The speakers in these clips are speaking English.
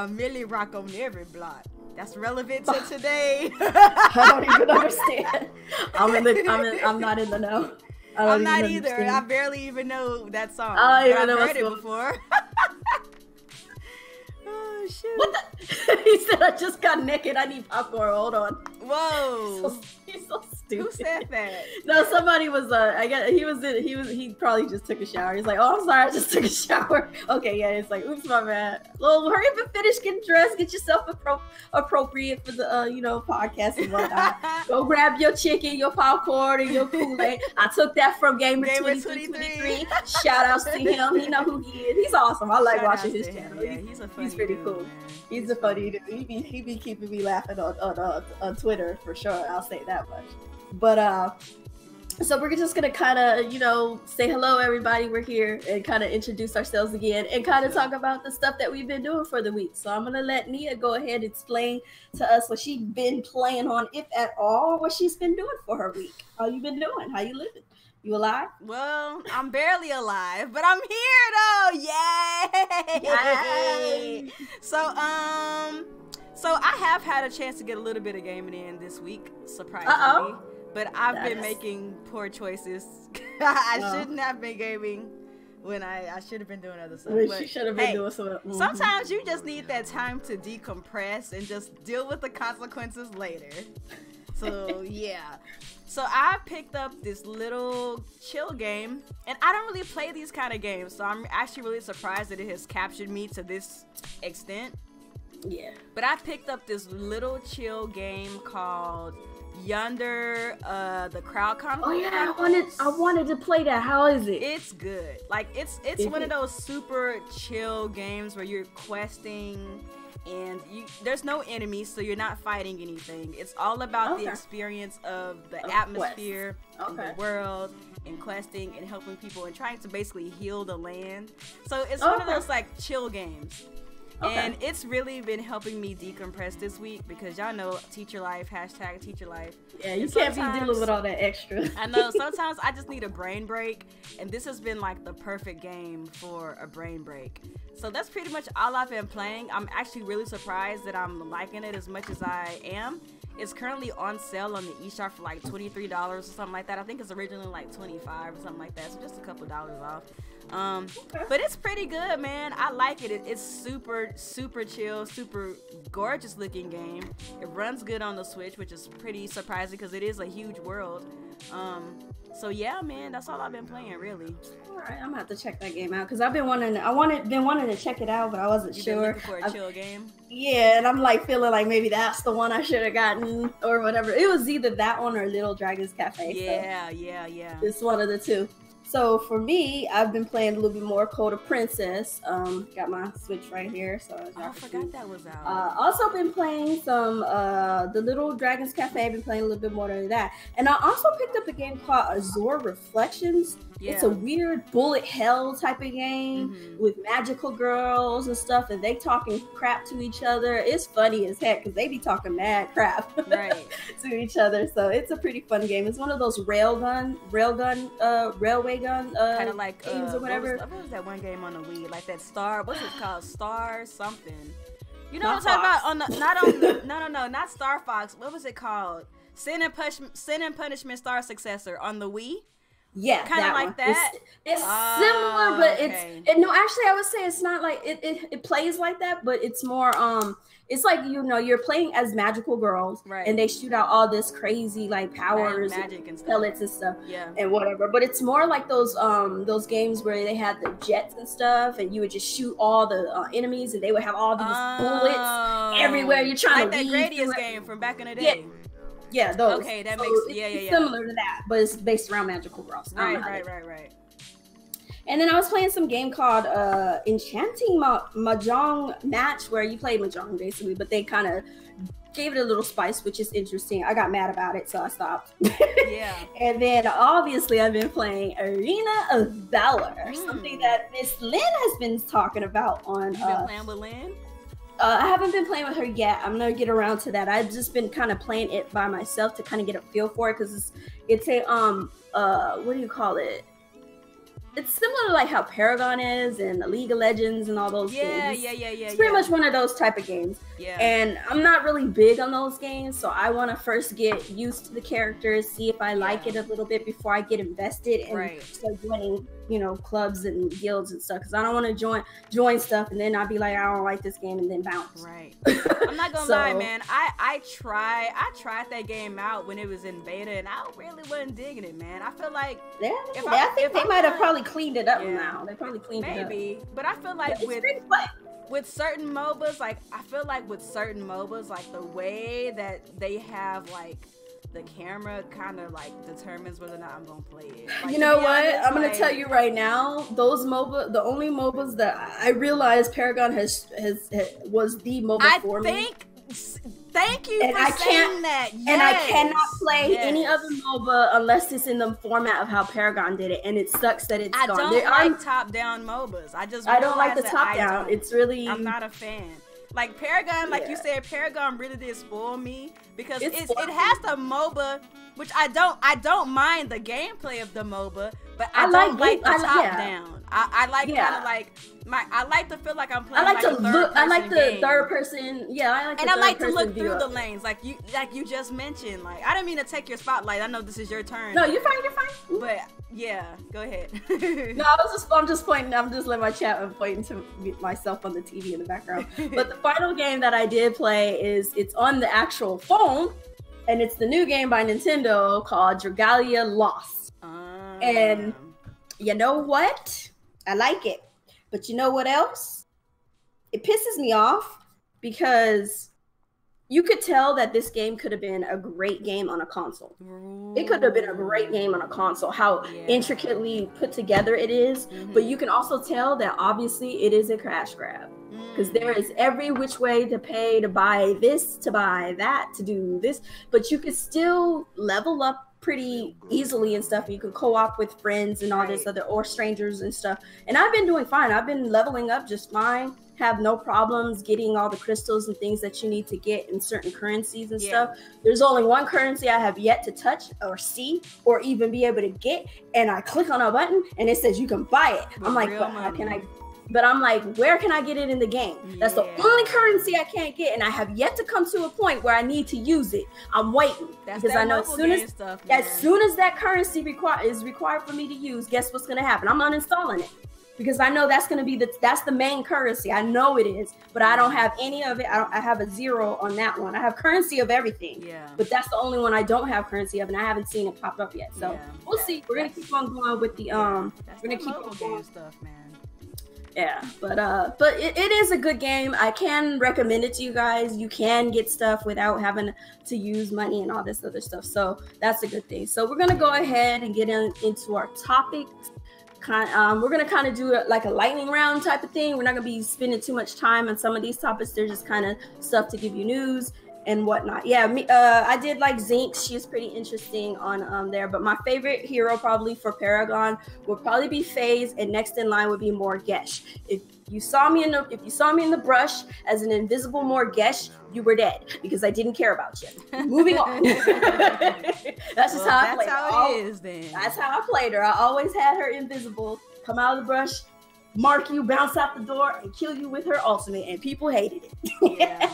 a milli rock on every block. That's relevant to today. I don't even understand. I'm not in the know. I'm not either. Understand. I barely even know that song. I don't even know I've heard it before. Oh shit! What the? He said, "I just got naked. I need popcorn. Hold on." Whoa! He's so stupid. Who said that? No, somebody was. I guess he probably just took a shower. He's like, "Oh, I'm sorry, I just took a shower." Okay, yeah. It's like, "Oops, my bad." Well, hurry up and finish getting dressed. Get yourself appropriate for the podcast and whatnot. Go grab your chicken, your popcorn, and your Kool-Aid. I took that from Gamer 23. Shout outs to him. He know who he is. He's awesome. I like watching his channel. Yeah, he's pretty cool. Man. He's a funny dude. He be keeping me laughing on Twitter for sure. I'll say that much. But so we're just gonna kind of say hello everybody. We're here and kind of introduce ourselves again and kind of talk about the stuff that we've been doing for the week. So I'm gonna let Nia go ahead and explain to us what she's been playing on, if at all, what she's been doing for her week. How you been doing? How you living? You alive? Well, I'm barely alive, but I'm here though. Yay! So I have had a chance to get a little bit of gaming in this week, surprisingly. But I've been making poor choices. I shouldn't have been gaming when I should have been doing other stuff. But you should have been doing something. Mm-hmm. Sometimes you just need that time to decompress and just deal with the consequences later. So yeah. So I picked up this little chill game, and I don't really play these kind of games, so I'm actually really surprised that it has captured me to this extent. Yeah. But I picked up this little chill game called Yonder, the Crowd Conquer. Oh yeah, I wanted to play that. How is it? It's good. Like it's one of those super chill games where you're questing and there's no enemies, so you're not fighting anything. It's all about the experience of the atmosphere of the world and questing and helping people and trying to basically heal the land. So it's one of those like chill games. And it's really been helping me decompress this week because y'all know teacher life, # teacher life. Yeah, you can't be dealing with all that extra. I know, sometimes I just need a brain break, and this has been like the perfect game for a brain break. So that's pretty much all I've been playing. I'm actually really surprised that I'm liking it as much as I am. It's currently on sale on the eShop for like $23 or something like that. I think it's originally like $25 or something like that, so just a couple dollars off. But it's pretty good, man. I like it. It's super chill, super gorgeous looking game. It runs good on the Switch, which is pretty surprising because it is a huge world. So yeah, man, that's all I've been playing, really. All right, I'm gonna have to check that game out because I've been wanting to check it out, but I wasn't sure. Been looking for a chill game. Yeah, and I'm like feeling like maybe that's the one I should have gotten or whatever. It was either that one or Little Dragon's Cafe. Yeah. It's one of the two. So for me, I've been playing a little bit more Code of Princess. Got my Switch right here. So I forgot that was out. Also been playing some the Little Dragon's Cafe. I've been playing a little bit more than that. And I also picked up a game called Azure Reflections. Yeah. It's a weird bullet hell type of game with magical girls and stuff, and they talking crap to each other. It's funny as heck because they be talking mad crap to each other. So it's a pretty fun game. It's one of those railway gun kind of like games or whatever. What was that one game on the Wii? Like that what's it called? Star something. You know what I'm talking about? Not Star Fox. What was it called? Sin and Punishment Star Successor on the Wii. Yeah, kind of like that. It's similar, but actually, I would say it's not like it plays like that, but it's more it's like you're playing as magical girls, and they shoot out all this crazy like powers, magic and pellets and stuff, and whatever. But it's more like those games where they had the jets and stuff, and you would just shoot all the enemies, and they would have all these bullets everywhere. You're trying to like that Gradius game from back in the day. Yeah, those. Okay, that makes it's similar to that, but it's based around magical girls. Right. And then I was playing some game called Enchanting Mahjong Match, where you play Mahjong basically, but they kind of gave it a little spice, which is interesting. I got mad about it, so I stopped. Yeah. And then obviously I've been playing Arena of Valor, something that Miss Lynn has been talking about on. You been playing with Lynn? I haven't been playing with her yet. I'm gonna get around to that. I've just been kind of playing it by myself to kind of get a feel for it because it's a what do you call it? it's similar to like how Paragon is and League of Legends and all those games. Yeah. It's pretty much one of those type of games. Yeah. And I'm not really big on those games, so I want to first get used to the characters, see if I like it a little bit before I get invested and start joining, you know, clubs and guilds and stuff. Because I don't want to join stuff and then I'll be like, I don't like this game and then bounce. Right. I'm not gonna lie, man. I tried that game out when it was in beta, and I really wasn't digging it, man. I feel like I think they might have probably cleaned it up now. They probably cleaned it up. Maybe, but I feel like with certain MOBAs, like like the way that they have like the camera kind of like determines whether or not I'm gonna play it. Like, you know what? I'm gonna tell you right now, those MOBA, the only MOBAs that I realized Paragon was the MOBA for me. Thank you for saying that. Yes. And I cannot play any other MOBA unless it's in the format of how Paragon did it, and it sucks that it's gone. I don't like top-down MOBAs. I don't like the top-down. It's really... I'm not a fan. Like Paragon, like you said, Paragon really did spoil me because it has the MOBA, which I don't mind the gameplay of the MOBA, but I don't like the top-down. I like kind of like I like to feel like I'm playing. I like the third person. Yeah, I like. And I like to look through the lanes, like you just mentioned. Like I didn't mean to take your spotlight. I know this is your turn. No, you're fine. You're fine. But yeah, go ahead. No, I'm just pointing. I'm just letting my chat and pointing to myself on the TV in the background. But the final game that I did play it's on the actual phone, and it's the new game by Nintendo called Dragalia Lost. And you know what? I like it. But you know what else? It pisses me off because you could tell that this game could have been a great game on a console. It could have been a great game on a console, how intricately put together it is. But you can also tell that obviously it is a cash grab because there is every which way to pay, to buy this, to buy that, to do this. But you could still level up pretty easily and stuff. You can co-op with friends and all this other, or strangers and stuff. And I've been doing fine. I've been leveling up just fine. Have no problems getting all the crystals and things that you need to get in certain currencies and stuff. There's only one currency I have yet to touch or see or even be able to get, and I click on a button and it says you can buy it. I'm like, but how can I? But I'm like, where can I get it in the game? That's the only currency I can't get, and I have yet to come to a point where I need to use it. I'm waiting because I know as soon as that currency is required for me to use, guess what's gonna happen? I'm uninstalling it because I know that's gonna be that's the main currency. I know it is, but I don't have any of it. I have a 0 on that one. I have currency of everything, but that's the only one I don't have currency of, and I haven't seen it pop up yet. So we'll see. We're gonna keep on going with the we're gonna keep on going stuff, man. Yeah, but it is a good game. I can recommend it to you guys. You can get stuff without having to use money and all this other stuff. So that's a good thing. So we're gonna go ahead and get into our topics. We're gonna kind of do like a lightning round type of thing. We're not gonna be spending too much time on some of these topics. They're just kind of stuff to give you news and whatnot. Yeah, I did like Zinx. She's pretty interesting on there. But my favorite hero probably for Paragon would probably be FaZe, and next in line would be Morgesh. If you saw me in the brush as an invisible Morgesh, you were dead because I didn't care about you. Moving on. That's just how I played. That's how it is then. That's how I played her. I always had her invisible, come out of the brush, mark you, bounce out the door, and kill you with her ultimate, and people hated it. Yeah.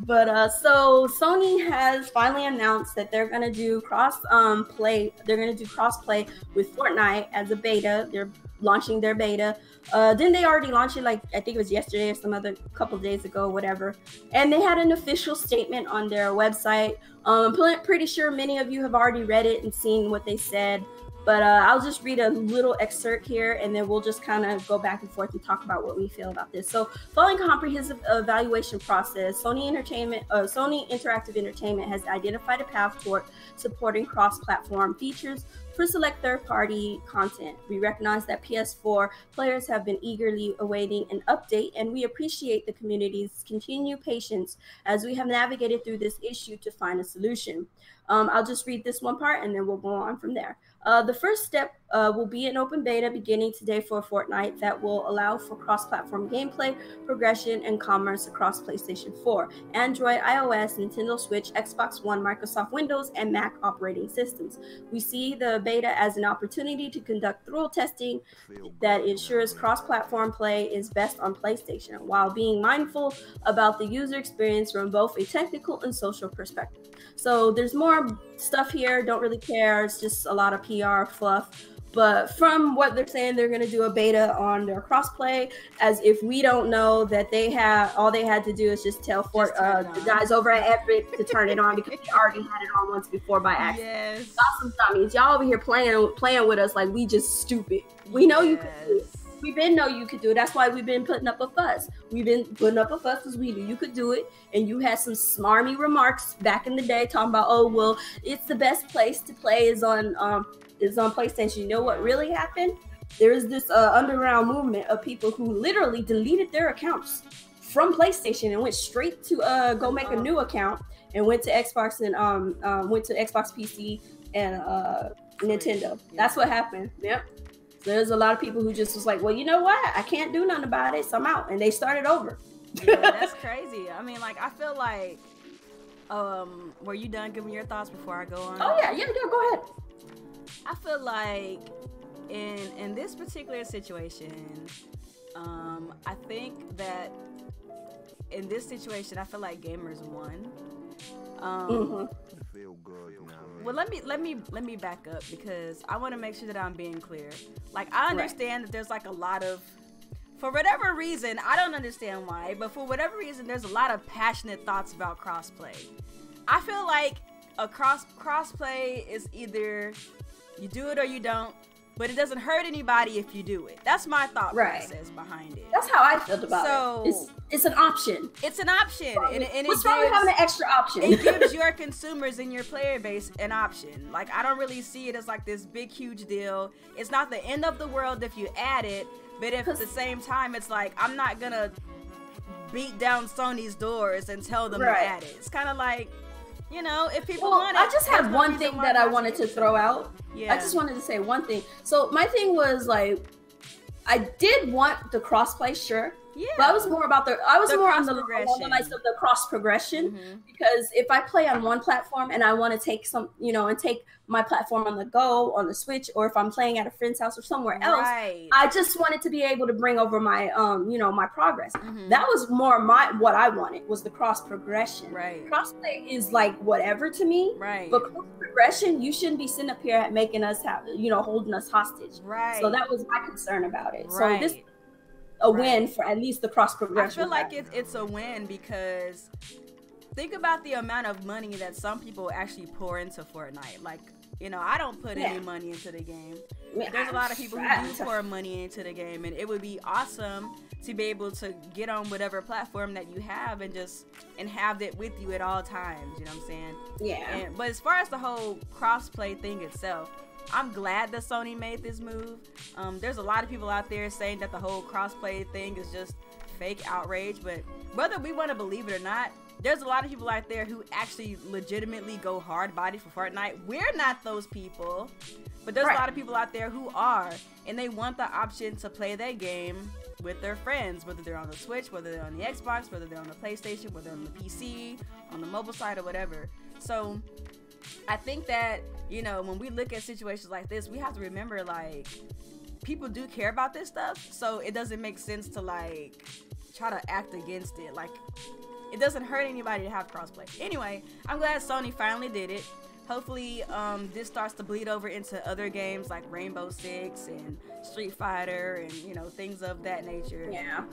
But so Sony has finally announced that they're gonna do crossplay. They're gonna do crossplay with Fortnite as a beta. They're launching their beta. Didn't they already launch it? Like I think it was yesterday or some other couple days ago, whatever. And they had an official statement on their website. I'm pretty sure many of you have already read it and seen what they said. But I'll just read a little excerpt here, and then we'll just kind of go back and forth and talk about what we feel about this. So, following a comprehensive evaluation process, Sony Interactive Entertainment has identified a path toward supporting cross-platform features for select third-party content. We recognize that PS4 players have been eagerly awaiting an update, and we appreciate the community's continued patience as we have navigated through this issue to find a solution. I'll just read this one part, and then we'll go on from there. The first step will be an open beta beginning today for Fortnite that will allow for cross-platform gameplay, progression, and commerce across PlayStation 4, Android, iOS, Nintendo Switch, Xbox One, Microsoft Windows, and Mac operating systems. We see the beta as an opportunity to conduct thorough testing that ensures cross-platform play is best on PlayStation, while being mindful about the user experience from both a technical and social perspective. So there's more stuff here, don't really care, it's just a lot of PR fluff. But from what they're saying, they're going to do a beta on their crossplay, as if we don't know that they have, all they had to do is just tell the guys over at Epic to turn it on, because they already had it on once before by accident. Yes. Awesome dummies. Y'all over here playing with us like we just stupid. We know you could do it. We been know you could do it. That's why we've been putting up a fuss. We've been putting up a fuss because we knew you could do it. And you had some smarmy remarks back in the day talking about, oh, well, it's the best place to play is on PlayStation. You know what really happened? There is this underground movement of people who literally deleted their accounts from PlayStation and went straight to go make a new account and went to Xbox and went to Xbox PC and Nintendo. That's what happened. Yep. There's a lot of people who just was like, well, you know what? I can't do nothing about it, so I'm out. And they started over. Yeah, that's crazy. I mean, like, I feel like, were you done giving your thoughts before I go on? Oh, yeah, go ahead. I feel like in this particular situation, I think that in this situation, I feel like gamers won. Well, let me back up, because I want to make sure that I'm being clear. Like, I understand that there's like a lot of, for whatever reason, I don't understand why, but for whatever reason, there's a lot of passionate thoughts about crossplay. I feel like a crossplay is either you do it or you don't, but it doesn't hurt anybody if you do it. That's my thought process behind it. That's how I felt about it. It's an option. It's an option. And what's wrong with having an extra option? It gives your consumers and your player base an option. Like, I don't really see it as like this big, huge deal. It's not the end of the world if you add it, but if at the same time, it's like, I'm not going to beat down Sony's doors and tell them to add it. It's kind of like, you know, if people want it. I just had one thing that I wanted to throw out. Yeah. I just wanted to say one thing. So my thing was like, I did want the crossplay, sure. Yeah. But I was more about on the lines of the cross progression, because if I play on one platform and I want to take some, you know, and take my platform on the go on the Switch, or if I'm playing at a friend's house or somewhere else, I just wanted to be able to bring over my you know, my progress. That was more what I wanted, was the cross progression. Crossplay is like whatever to me. But cross progression, you shouldn't be sitting up here making us have, you know, holding us hostage. So that was my concern about it. So this a win for at least the cross progression. I feel like it's a win, because think about the amount of money that some people actually pour into Fortnite. Like, you know, I don't put any money into the game. There's a lot of people who do pour money into the game, and it would be awesome to be able to get on whatever platform that you have and have it with you at all times. You know what I'm saying? Yeah. But as far as the whole crossplay thing itself, I'm glad that Sony made this move. There's a lot of people out there saying that the whole crossplay thing is just fake outrage, but whether we want to believe it or not, there's a lot of people out there who actually legitimately go hard body for Fortnite. We're not those people, but there's a lot of people out there who are, and they want the option to play their game with their friends, whether they're on the Switch, whether they're on the Xbox, whether they're on the PlayStation, whether they're on the PC, on the mobile side, or whatever. So I think that, you know, when we look at situations like this, we have to remember, like, people do care about this stuff, so it doesn't make sense to, like, try to act against it. Like, it doesn't hurt anybody to have crossplay. Anyway, I'm glad Sony finally did it. Hopefully, this starts to bleed over into other games like Rainbow Six and Street Fighter and, you know, things of that nature. Yeah.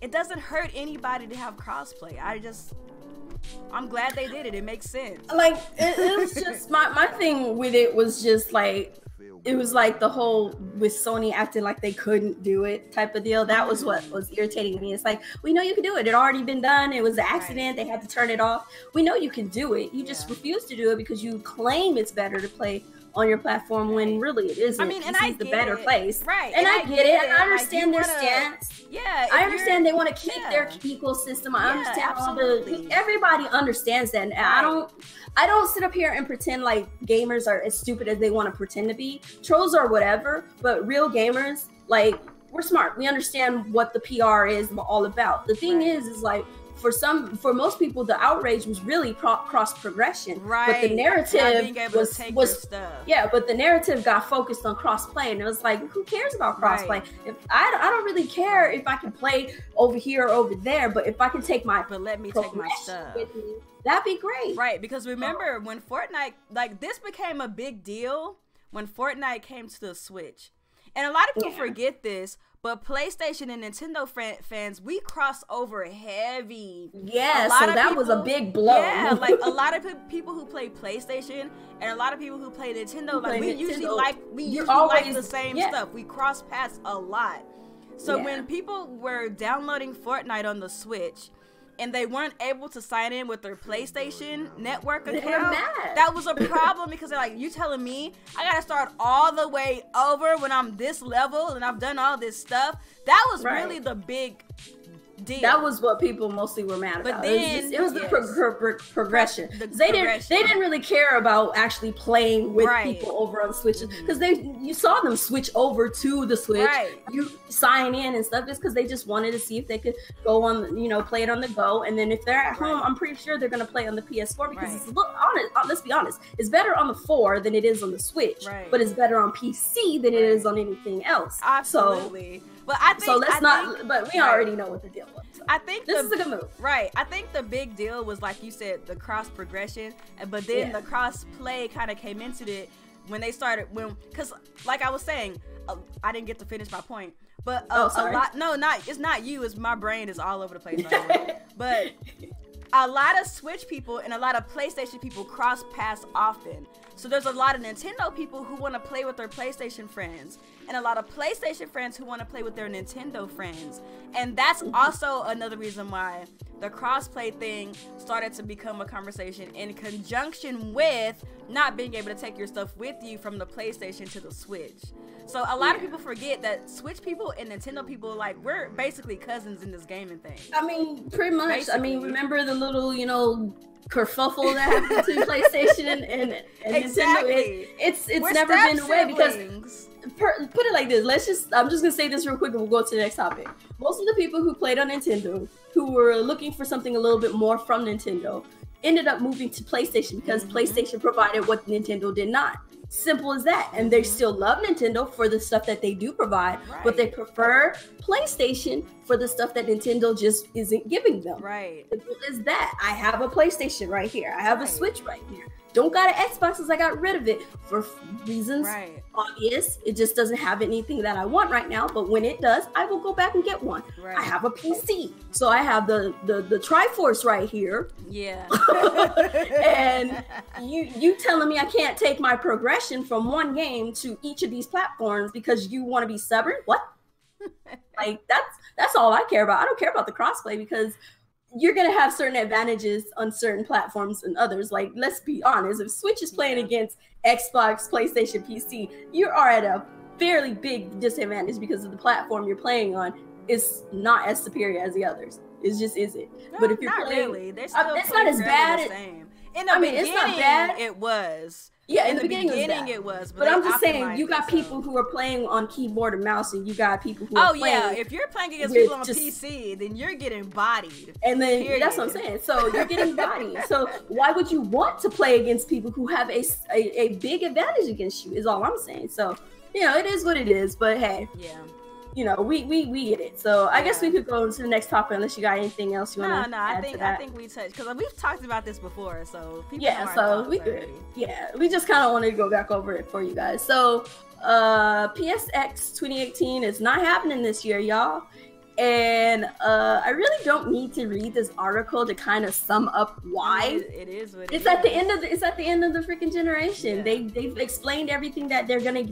It doesn't hurt anybody to have crossplay. I'm glad they did it. It makes sense. Like, it was just, my thing with it was just like, it was like the whole with Sony acting like they couldn't do it type of deal. That was what was irritating me. It's like, we know you can do it. It already been done. It was an accident. They had to turn it off. We know you can do it. You just refuse to do it because you claim it's better to play on your platform when really it isn't. I mean, and I the get better it. place. Right. And I get it. And I understand like, their stance. Yeah. I understand they want to keep their ecosystem. I understand absolutely. everybody understands that. And I don't sit up here and pretend like gamers are as stupid as they want to pretend to be. Trolls or whatever, but real gamers, like, we're smart. We understand what the PR is all about. The thing is like, for most people, the outrage was really cross progression. Right. But the narrative was stuff. Yeah, but the narrative got focused on crossplay, and it was like, who cares about crossplay? Right. If I don't really care if I can play over here or over there, but if I can take my let me take my stuff with me, that'd be great. Right, because remember when Fortnite, like, this became a big deal when Fortnite came to the Switch. And a lot of people forget this, but PlayStation and Nintendo fans, we cross over heavy. Yeah, so that was a big blow. Yeah, like a lot of people who play PlayStation and a lot of people who play Nintendo, like we usually like the same stuff. We cross paths a lot. So when people were downloading Fortnite on the Switch, and they weren't able to sign in with their PlayStation network account, that was a problem, because they're like, you telling me I gotta start all the way over when I'm this level and I've done all this stuff? That was really the big deal. That was what people mostly were mad about. But then it was the progression. They didn't really care about actually playing with people over on Switch, because you saw them switch over to the Switch. You sign in and stuff just because they just wanted to see if they could go on, play it on the go. And then if they're at home, I'm pretty sure they're gonna play on the PS4, because let's be honest, it's better on the 4 than it is on the Switch. But it's better on PC than it is on anything else. Absolutely. But I think but we already know what the deal was. So. I think this is a good move. Right. I think the big deal was, like you said, the cross progression, but then the cross play kind of came into it when they started, because like I was saying, I didn't get to finish my point. But a lot, it's not you, it's my brain is all over the place right now. But a lot of Switch people and a lot of PlayStation people cross paths often. So there's a lot of Nintendo people who want to play with their PlayStation friends, and a lot of PlayStation friends who want to play with their Nintendo friends. And that's also another reason why the crossplay thing started to become a conversation, in conjunction with not being able to take your stuff with you from the PlayStation to the Switch. So a lot of people forget that Switch people and Nintendo people, like, we're basically cousins in this gaming thing. I mean, pretty much. Basically. I mean, remember the little, kerfuffle that happened to PlayStation and Nintendo? It's never been away, because put it like this. I'm just gonna say this real quick and we'll go to the next topic. Most of the people who played on Nintendo, who were looking for something a little bit more from Nintendo, ended up moving to PlayStation, because PlayStation provided what Nintendo did not. Simple as that. And they still love Nintendo for the stuff that they do provide, but they prefer PlayStation for the stuff that Nintendo just isn't giving them. Right. Simple as that. I have a PlayStation right here. I have a Switch right here. Don't got an Xbox because I got rid of it for reasons obvious. It just doesn't have anything that I want right now. But when it does, I will go back and get one. I have a PC, so I have the Triforce right here. Yeah. And you telling me I can't take my progression from one game to each of these platforms because you want to be stubborn? What? Like, that's all I care about. I don't care about the crossplay, because you're going to have certain advantages on certain platforms and others. Like, let's be honest, if Switch is playing against Xbox, PlayStation, PC, you are at a fairly big disadvantage, because of the platform you're playing on is not as superior as the others. It just isn't. No, but if you're playing, really. It's not as bad. In the beginning, it's not bad. It was. Yeah, in the beginning it was. But I'm just saying, you got people who are playing on keyboard and mouse, and you got people who are playing. If you're playing against people on PC, then you're getting bodied. And then that's what I'm saying. So you're getting bodied. So why would you want to play against people who have a big advantage against you? Is all I'm saying. So it is what it is. But hey, we get it. So I guess we could go to the next topic, unless you got anything else you want to add to that. I think we touched, because we've talked about this before, so people so we good. Yeah, we just kind of wanted to go back over it for you guys. So PSX 2018 is not happening this year, y'all. And I really don't need to read this article to kind of sum up why. It is what it's at the end of the freaking generation. They've explained everything that they're gonna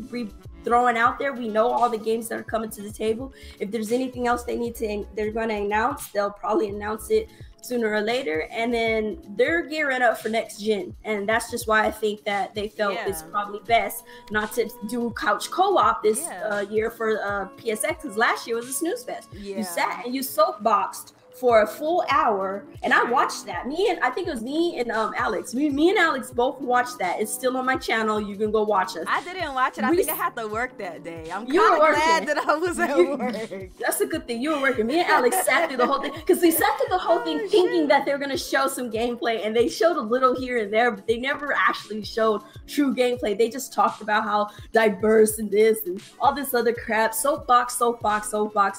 throwing out there. We know all the games that are coming to the table. If there's anything else they're going to announce, they'll probably announce it sooner or later. And then they're gearing up for next gen. And that's just why I think that they felt it's probably best not to do couch co-op this year for PSX, because last year was a snooze fest. You sat and you soapboxed for a full hour, and I watched that. I think it was me and Alex. Me and Alex both watched that. It's still on my channel. You can go watch it. I didn't watch it. I think I had to work that day. I'm kind of glad that I was at work. That's a good thing. You were working. Me and Alex sat through the whole thing, because we sat through the whole thing thinking that they were going to show some gameplay, and they showed a little here and there, but they never actually showed true gameplay. They just talked about how diverse and this and all this other crap. Soapbox,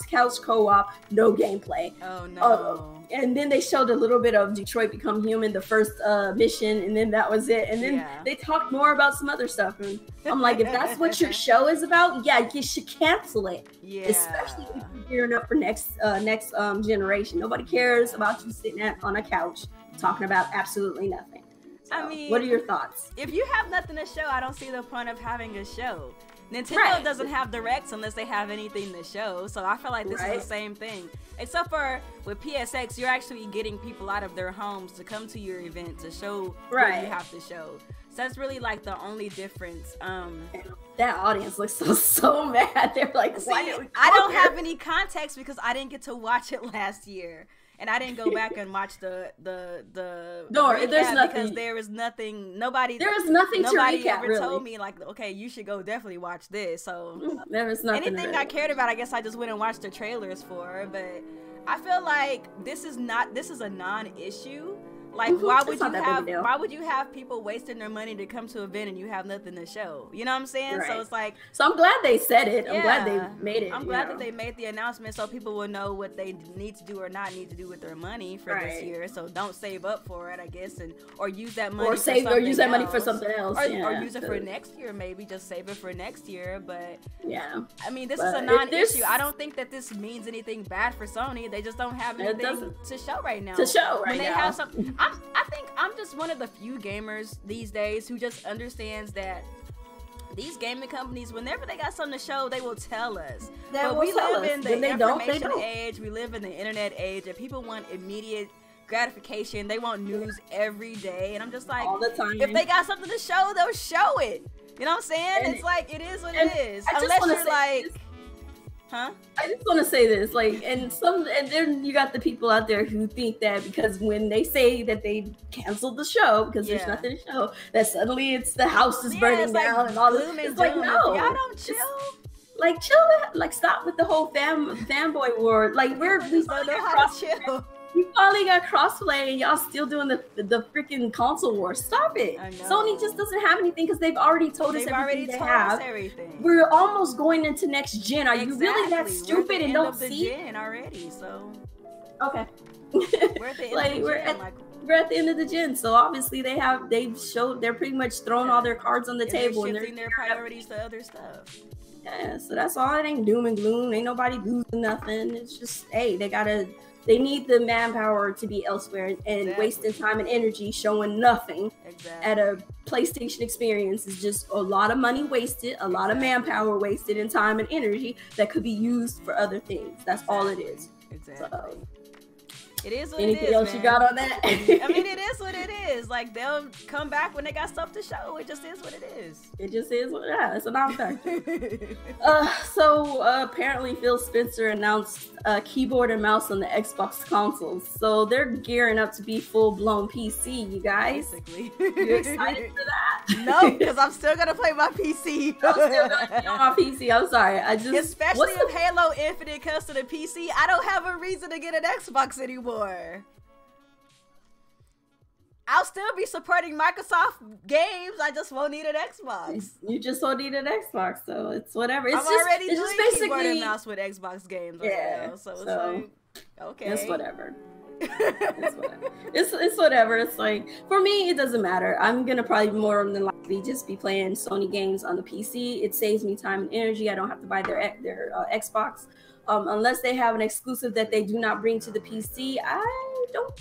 couch co-op, no gameplay. Oh no. And then they showed a little bit of Detroit Become Human, the first mission, and then that was it. And then they talked more about some other stuff. And I'm like, if that's what your show is about, you should cancel it. Yeah. Especially if you're gearing up for next generation. Nobody cares about you sitting on a couch talking about absolutely nothing. So, I mean, what are your thoughts? If you have nothing to show, I don't see the point of having a show. Nintendo doesn't have directs unless they have anything to show, so I feel like this is the same thing. Except for with PSX, you're actually getting people out of their homes to come to your event to show what you have to show. So that's really like the only difference. That audience looks so mad. They're like, I don't have any context because I didn't get to watch it last year. And I didn't go back and watch the there's nothing, because there is nothing. Nobody to recap, ever told me like, okay, you should go definitely watch this. So there was nothing. Anything I cared about, I guess I just went and watched the trailers for. But I feel like this is a non-issue. Like, why would you have people wasting their money to come to an event and you have nothing to show? You know what I'm saying? So it's like, so I'm glad they said it. I'm glad they made it. I'm glad that they made the announcement so people will know what they need to do or not need to do with their money for this year. So don't save up for it, I guess, or use that money or use that money for something else, or use it for next year. Maybe just save it for next year. But I mean, this is a non-issue. I don't think that this means anything bad for Sony. They just don't have anything to show right now. When they have something. I think I'm just one of the few gamers these days who just understands that these gaming companies, whenever they got something to show, they will tell us. But we live in the information age, we live in the internet age, and people want immediate gratification. They want news every day, and I'm just like, all the time. If they got something to show, they'll show it. You know what I'm saying? And it's like, it is what it is. Unless you're like... I just want to say this, like, and then you got the people out there who think that because when they say that they canceled the show because there's nothing to show, that suddenly it's the house is burning down and all this. It's like, no, y'all don't chill. Like, chill, like, stop with the whole fanboy war. Like, we don't know how to chill. You finally got Crossplay and y'all still doing the freaking console war. Stop it. Sony just doesn't have anything because they've already told us everything they have. We're almost going into next gen. Are you really that stupid and don't see? We're at the end of the gen already, so. Okay. We're at the end of the gen. We're at the end of the gen, so obviously they're pretty much throwing all their cards on the table and they're shifting their priorities to other stuff. Yeah, so that's all. It ain't doom and gloom. Ain't nobody losing nothing. It's just, hey, they need the manpower to be elsewhere, and wasting time and energy showing nothing at a PlayStation experience is just a lot of money wasted, a lot of manpower wasted, and time and energy that could be used for other things. That's all it is. Exactly. So, it is what anything it is, else man. You got on that? I mean, it is what it is. Like, they'll come back when they got stuff to show. It just is what it is. It just is what it is. It's a non-factor. So apparently Phil Spencer announced keyboard and mouse on the Xbox consoles. So they're gearing up to be full-blown PC, you guys. Basically. You excited for that? No, because I'm still going to play my PC. I'm still going to play on my PC. I'm sorry. Especially if Halo Infinite comes to the PC, I don't have a reason to get an Xbox anymore. I'll still be supporting Microsoft games. I just won't need an Xbox. You just won't need an Xbox, so it's whatever. I'm already doing keyboard and mouse with Xbox games right now, so it's like, okay. It's whatever. It's whatever. It's whatever. It's like, for me, it doesn't matter. I'm gonna probably more than likely just be playing Sony games on the PC. It saves me time and energy. I don't have to buy their Xbox. unless they have an exclusive that they do not bring to the PC.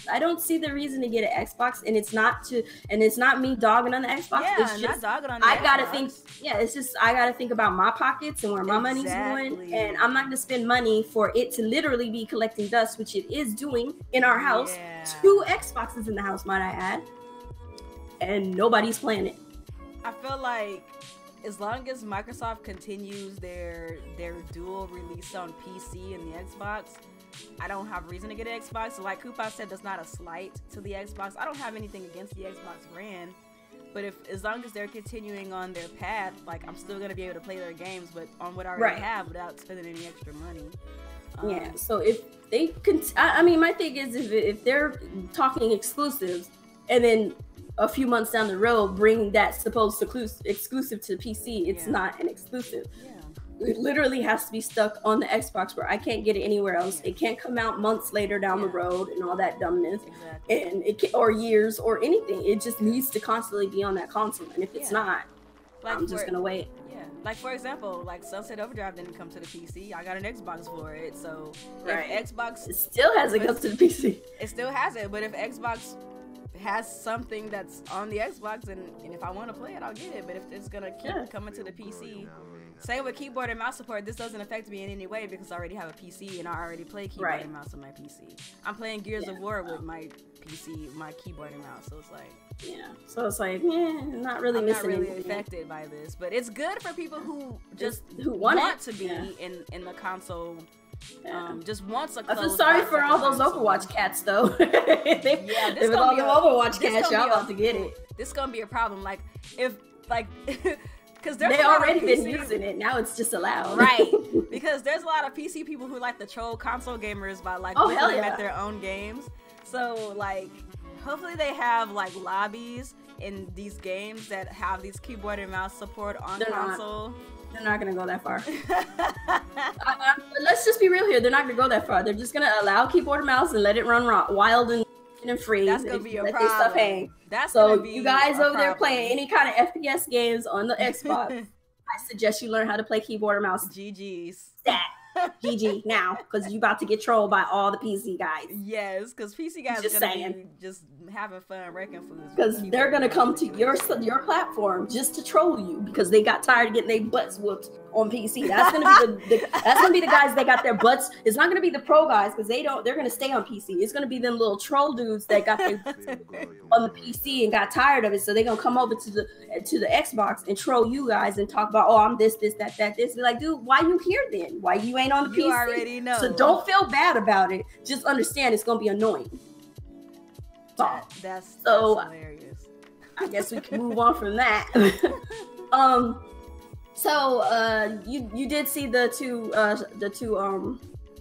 I don't see the reason to get an Xbox, and it's not me dogging on the Xbox. Yeah, it's just, not dogging on the I Xbox. gotta think. Yeah, it's just I gotta think about my pockets and where my money's going, and I'm not gonna spend money for it to literally be collecting dust, which it is doing in our house. Yeah. 2 Xboxes in the house, might I add, and nobody's playing it. I feel like as long as Microsoft continues their dual release on PC and the Xbox, I don't have reason to get an Xbox. So like Koopa said, that's not a slight to the Xbox. I don't have anything against the Xbox brand, but as long as they're continuing on their path, like I'm still gonna be able to play their games, but on what I already have without spending any extra money. Yeah. So if they I mean, my thing is if they're talking exclusives, and then a few months down the road bring that supposed exclusive to PC, it's not an exclusive. Yeah. It literally has to be stuck on the Xbox where I can't get it anywhere else. It can't come out months later down the road and all that dumbness. Exactly. And it can, or years or anything. It just needs to constantly be on that console. And if it's not, like I'm just gonna wait. Yeah. Like for example, like Sunset Overdrive didn't come to the PC. I got an Xbox for it. So if Xbox it still hasn't come to the PC. It still hasn't. But if Xbox has something that's on the Xbox and if I want to play it, I'll get it. But if it's gonna keep coming to the PC. Same with keyboard and mouse support. This doesn't affect me in any way because I already have a PC and I already play keyboard and mouse on my PC. I'm playing Gears of War with my PC, my keyboard and mouse. So it's like, So it's like, not really I'm missing not really anything. Affected by this, but it's good for people who who want to be in the console. Just wants a. I feel sorry for all those Overwatch cats though. This with all the Overwatch cats, y'all about to get it. This is gonna be a problem. Like if like. Because they already been using it. Now it's just allowed. Right. Because there's a lot of PC people who like to troll console gamers by like putting them at their own games. So like, hopefully they have like lobbies in these games that have these keyboard and mouse support on console. They're not gonna go that far. Let's just be real here. They're not gonna go that far. They're just gonna allow keyboard and mouse and let it run wild and free. That's gonna be a problem. Stuff hang. So you guys over there playing any kind of FPS games on the Xbox, I suggest you learn how to play keyboard or mouse. GG's. Stat. GG now, because you about to get trolled by all the PC guys. Yes, because PC guys are gonna be just having fun wrecking foods. Because they're gonna come to your platform just to troll you because they got tired of getting their butts whooped on PC. That's gonna be that's gonna be the guys that got their butts. It's not gonna be the pro guys because they're gonna stay on PC. It's gonna be them little troll dudes that got their butts on the PC and got tired of it. So they're gonna come over to the Xbox and troll you guys and talk about, oh, I'm this, that, this. Be like, dude, why you here then? Why you ain't on the PC? You already know. So don't feel bad about it. Just understand it's gonna be annoying. That's hilarious. I guess we can move on from that. So you did see the two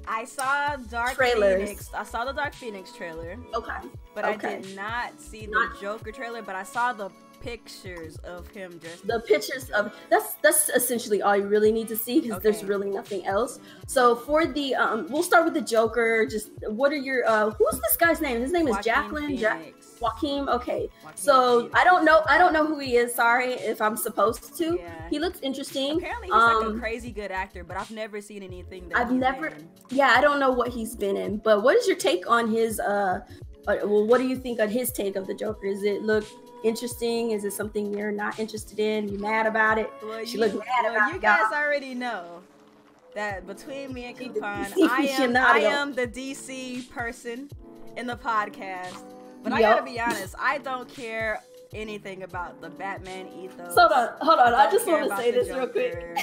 I saw Dark trailers. Phoenix. I saw the Dark Phoenix trailer. Okay. But I did not see the Joker trailer, but I saw the pictures of him dressed. The pictures of that's essentially all you really need to see because there's really nothing else. So for the we'll start with the Joker. Just what are your who's this guy's name? His name is Jacqueline. Joaquin. Okay. So I don't know who he is. Sorry if I'm supposed to. Yeah. He looks interesting. Apparently he's like a crazy good actor, but I've never seen anything that I don't know what he's been in. But what is your take on his well, what do you think on his take of the Joker? Is it look interesting? Is it something you're not interested in? You mad about it? Well, you guys already know that between me and Coupon, I am the DC person in the podcast. But I gotta be honest, I don't care anything about the Batman ethos. Hold on. I just want to say this real quick.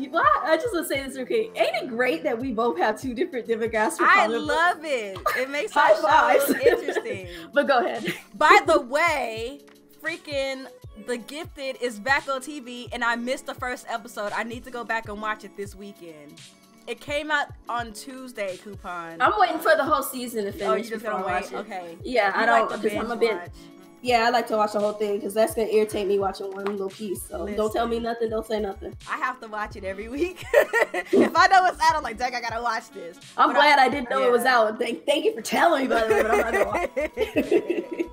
I just want to say this real quick. Ain't it great that we both have two different demographics? I love it. It makes our show interesting. But go ahead. By the way, freaking The Gifted is back on TV, and I missed the first episode. I need to go back and watch it this weekend. It came out on Tuesday, Coupon. I'm waiting for the whole season to finish. Oh, you're just gonna wait? Okay. Yeah, I don't, because I'm a bit. Yeah, I like to watch the whole thing because that's gonna irritate me watching one little piece. So don't tell me nothing. Don't say nothing. I have to watch it every week. If I know it's out, I'm like, dang, I gotta watch this. I'm glad I didn't know it was out. Thank you for telling me, by the way, but I'm not gonna watch it.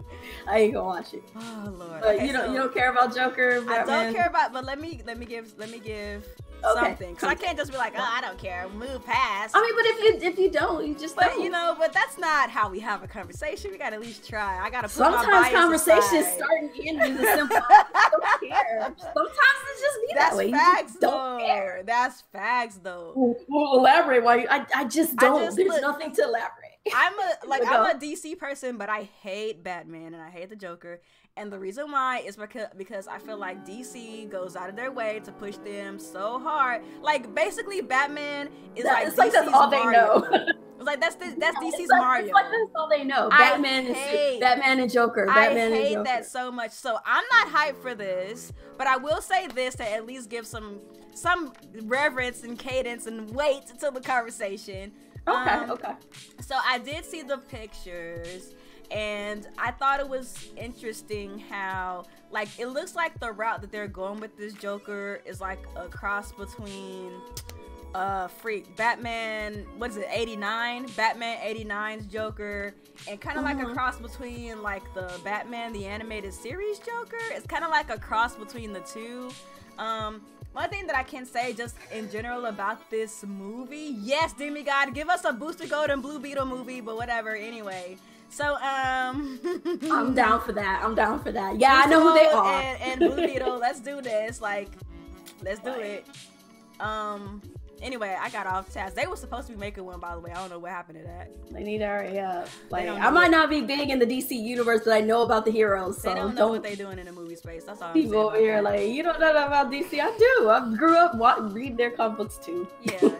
I ain't gonna watch it. Oh Lord. But you don't care about Joker. Batman? I don't care about. But let me give something. Because I can't just be like, oh, I don't care, move past. I mean, but if you don't, you just don't. You know, but that's not how we have a conversation. We gotta at least try. I gotta put sometimes my bias conversations aside. start and end with a simple I don't care. Sometimes it's just be that way. Facts, don't care. That's facts though. We'll elaborate why you, I just don't. There's nothing to elaborate. I'm a DC person, but I hate Batman and I hate the Joker. And the reason why is because I feel like DC goes out of their way to push them so hard. Like basically, Batman is like DC's that's all Mario. They know. It's like that's DC's Mario. It's like that's all they know. Batman and Joker. Batman I hate and Joker. that so much. So I'm not hyped for this, but I will say this to at least give some reverence and cadence and weight to the conversation. Okay. So I did see the pictures, and I thought it was interesting how, like, it looks like the route that they're going with this Joker is like a cross between Batman, what is it, 89? Batman 89's Joker, and kind of like a cross between like the Batman the animated series Joker. It's kind of like a cross between the two. One thing that I can say just in general about this movie, yes, Demigod, give us a Booster Gold and Blue Beetle movie, but whatever, anyway. So, I'm down for that. Yeah, I know who they are. And Blue Beetle, let's do this. Like, let's do it. Anyway, I got off task. They were supposed to be making one, by the way. I don't know what happened to that. They need to hurry up. Like, I might not be big in the DC universe, but I know about the heroes. So they don't know what they're doing in the movie space. That's all. People over here like, you don't know about DC. I do. I grew up reading their comic books too. Yeah.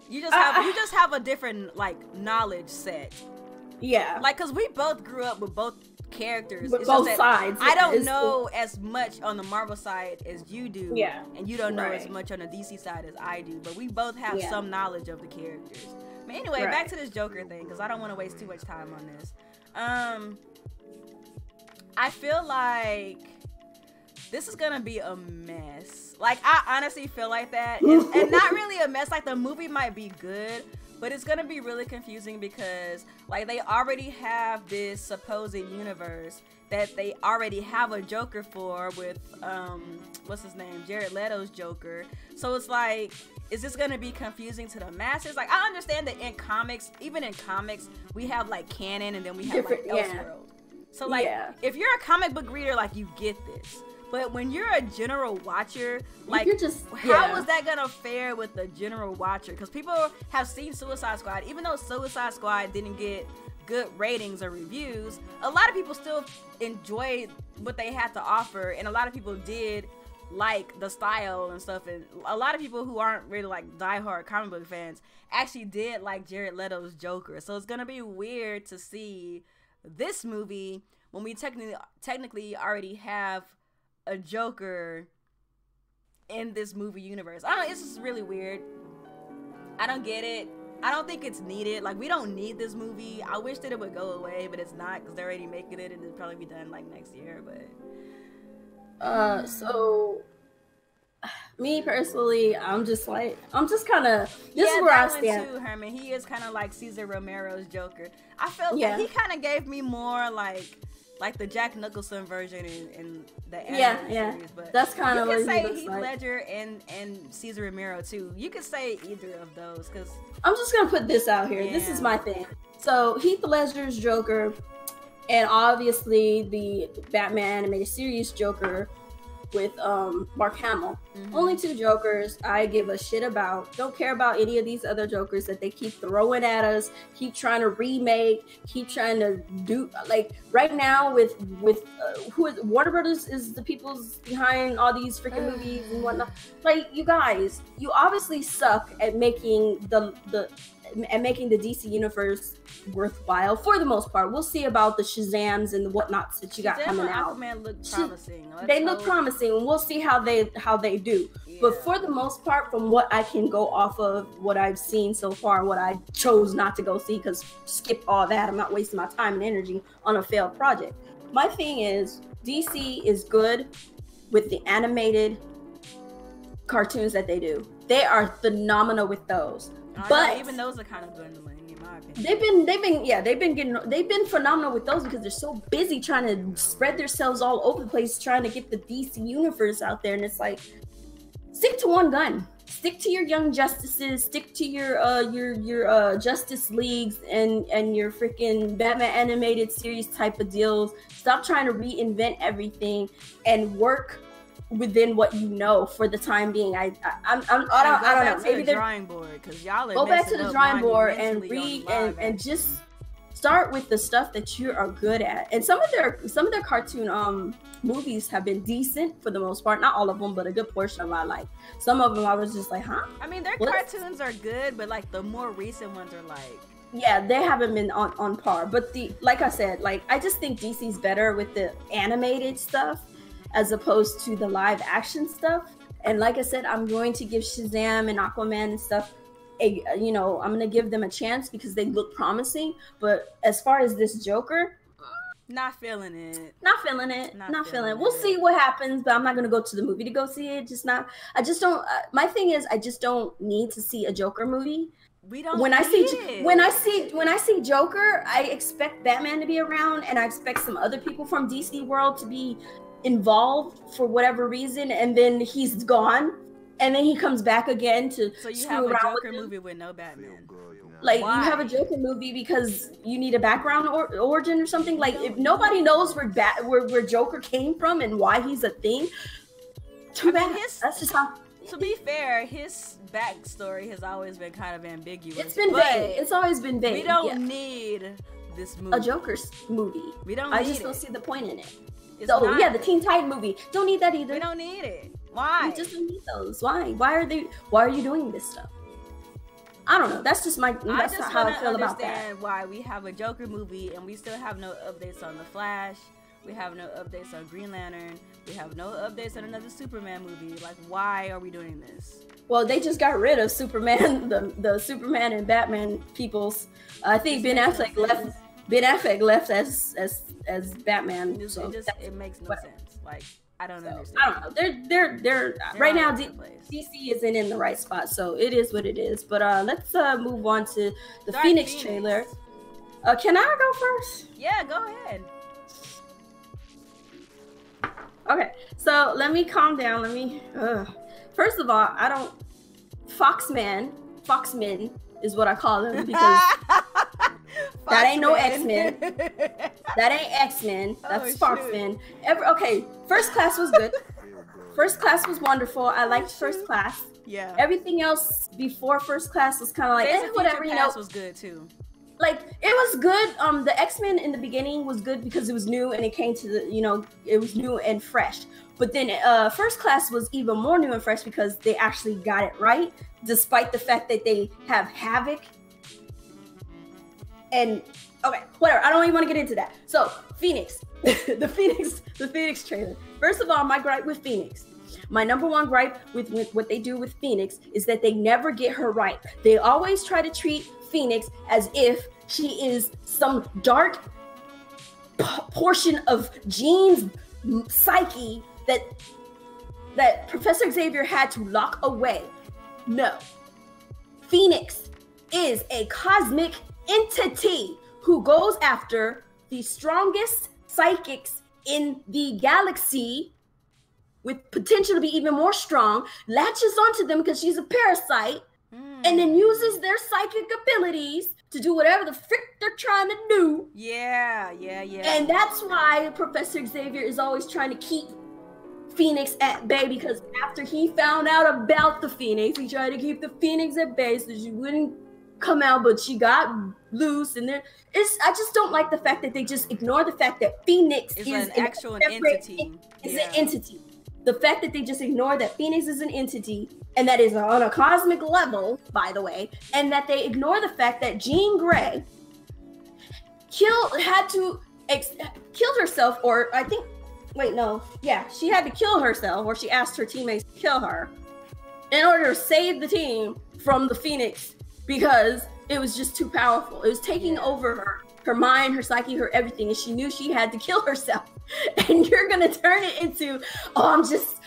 You just have a different like knowledge set. Yeah. Like, cause we both grew up with both characters. With both sides. I don't know as much on the Marvel side as you do. Yeah. And you don't know as much on the DC side as I do. But we both have some knowledge of the characters. But anyway, back to this Joker thing, because I don't want to waste too much time on this. I feel like this is gonna be a mess. Like, I honestly feel like that. And not really a mess. Like, the movie might be good, but it's gonna be really confusing because, like, they already have this supposed universe that they already have a Joker for with, what's his name? Jared Leto's Joker. So it's like, is this gonna be confusing to the masses? Like, I understand that in comics, even in comics, we have, like, canon and then we have, like, Elseworld. So, like, if you're a comic book reader, like, you get this. But when you're a general watcher, like, how is that gonna fare with the general watcher? Because people have seen Suicide Squad. Even though Suicide Squad didn't get good ratings or reviews, a lot of people still enjoyed what they had to offer, and a lot of people did like the style and stuff. And a lot of people who aren't really like diehard comic book fans actually did like Jared Leto's Joker. So it's gonna be weird to see this movie when we technically already have a Joker in this movie universe. I don't know, it's just really weird. I don't get it. I don't think it's needed. Like, we don't need this movie. I wish that it would go away, but it's not, because they're already making it and it'll probably be done like next year. But so me personally, I'm just kind of, this is where I stand too, Herman. He is kind of like Cesar Romero's Joker. I felt like he kind of gave me more like the Jack Nicholson version in the animated series, but that's kind of what you can say Heath Ledger and Cesar Romero too. You could say either of those, because I'm just gonna put this out here. This is my thing. So Heath Ledger's Joker, and obviously the Batman animated series Joker with Mark Hamill. Only two Jokers I give a shit about. Don't care about any of these other Jokers that they keep throwing at us, keep trying to remake, keep trying to do. Like, right now with who is Warner Brothers is the people behind all these freaking movies and whatnot. Like, you guys, you obviously suck at making the DC universe worthwhile for the most part. We'll see about the Shazams and the whatnots that you got coming out. Aquaman look promising. They look promising, and we'll see how they do. Yeah. But for the most part, from what I can go off of, what I've seen so far, what I chose not to go see, because skip all that. I'm not wasting my time and energy on a failed project. My thing is, DC is good with the animated cartoons that they do. They are phenomenal with those. But even those are kind of dwindling, in my opinion. They've been phenomenal with those because they're so busy trying to spread themselves all over the place, trying to get the DC universe out there, and it's like, stick to one gun. Stick to your Young Justices. Stick to your Justice Leagues and your freaking Batman animated series type of deals. Stop trying to reinvent everything and work within what you know for the time being. I don't know. Maybe the drawing board, because y'all go back to the drawing board and read and just start with the stuff that you are good at. And some of their cartoon movies have been decent for the most part. Not all of them, but a good portion of them I like. Some of them I was just like, huh? I mean, their cartoons are good, but like the more recent ones are like, yeah, they haven't been on par. But like I said, like I just think DC's better with the animated stuff as opposed to the live action stuff. And like I said, I'm going to give Shazam and Aquaman and stuff I'm going to give them a chance because they look promising. But as far as this Joker, not feeling it. Not feeling it. We'll see what happens, but I'm not going to go to the movie to go see it. I just don't, my thing is, I just don't need to see a Joker movie. When I see Joker, I expect Batman to be around, and I expect some other people from DC world to be involved for whatever reason, and then he's gone, and then he comes back again to so you have a Joker movie with no Batman. Like, why? You have a Joker movie because you need a background origin or something. Like, if nobody knows where Joker came from and why he's a thing, too bad. That's just how. To be fair, his backstory has always been kind of ambiguous. It's been vague. It's always been vague. We don't need this movie. A Joker's movie. We don't. I just don't see the point in it. So yeah, the Teen Titan movie. Don't need that either. We don't need it. Why? We just don't need those. Why? Why are you doing this stuff? I don't know. That's just that's how I feel about that. I understand why we have a Joker movie and we still have no updates on The Flash. We have no updates on Green Lantern. We have no updates on another Superman movie. Like, why are we doing this? Well, they just got rid of Superman, the Superman and Batman peoples. I think Ben Affleck left. Ben Affleck left as Batman. It makes no sense. Like, I don't understand. I don't know. They're right now. DC isn't in the right spot, so it is what it is. But let's move on to the Phoenix trailer. Can I go first? Yeah, go ahead. Okay, so let me calm down. First of all, I don't. Foxmen is what I call them because that ain't no X-Men. That ain't X-Men. That's Foxmen. Okay, First Class was good. First Class was wonderful. I liked First Class. Yeah. Everything else before First Class was kind of like whatever. Was good too. Like, it was good. The X-Men in the beginning was good because it was new and it came to it was new and fresh. But then First Class was even more new and fresh because they actually got it right, despite the fact that they have Havoc. And okay, whatever. I don't even want to get into that. So Phoenix, the Phoenix trailer. First of all, my gripe with Phoenix. My number one gripe with what they do with Phoenix is that they never get her right. They always try to treat Phoenix as if she is some dark portion of Jean's psyche that Professor Xavier had to lock away. No. Phoenix is a cosmic entity who goes after the strongest psychics in the galaxy with potential to be even more strong, latches onto them because she's a parasite, and then uses their psychic abilities to do whatever the frick they're trying to do. Yeah. And that's why Professor Xavier is always trying to keep Phoenix at bay, because after he found out about the Phoenix, he tried to keep the Phoenix at bay so she wouldn't come out, but she got loose. And I just don't like the fact that they just ignore the fact that Phoenix is an actual entity. It's an entity. The fact that they just ignore that Phoenix is an entity, and that is on a cosmic level, by the way, and that they ignore the fact that Jean Grey killed herself, or I think, she had to kill herself, or she asked her teammates to kill her in order to save the team from the Phoenix because it was just too powerful. It was taking over her mind, her psyche, her everything, and she knew she had to kill herself. And you're gonna turn it into, I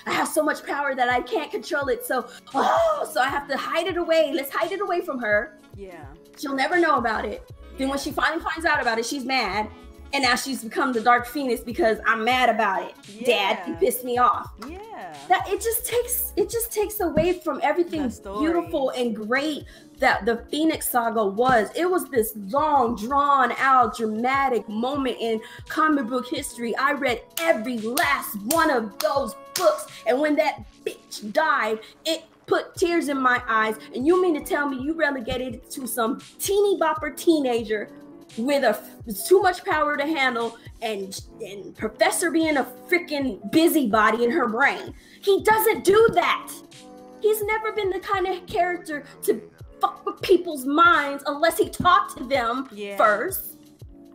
have so much power that I can't control it, so I have to hide it away. Let's hide it away from her. Yeah. She'll never know about it. Then when she finally finds out about it, she's mad. And now she's become the Dark Phoenix because I'm mad about it. Yeah. Dad, you pissed me off. Yeah. That it just takes away from everything beautiful and great that the Phoenix Saga was. It was this long, drawn out, dramatic moment in comic book history. I read every last one of those books, and when that bitch died, it put tears in my eyes. And you mean to tell me you relegated it to some teeny bopper teenager with too much power to handle, and Professor being a freaking busybody in her brain? He doesn't do that. He's never been the kind of character to fuck with people's minds unless he talked to them first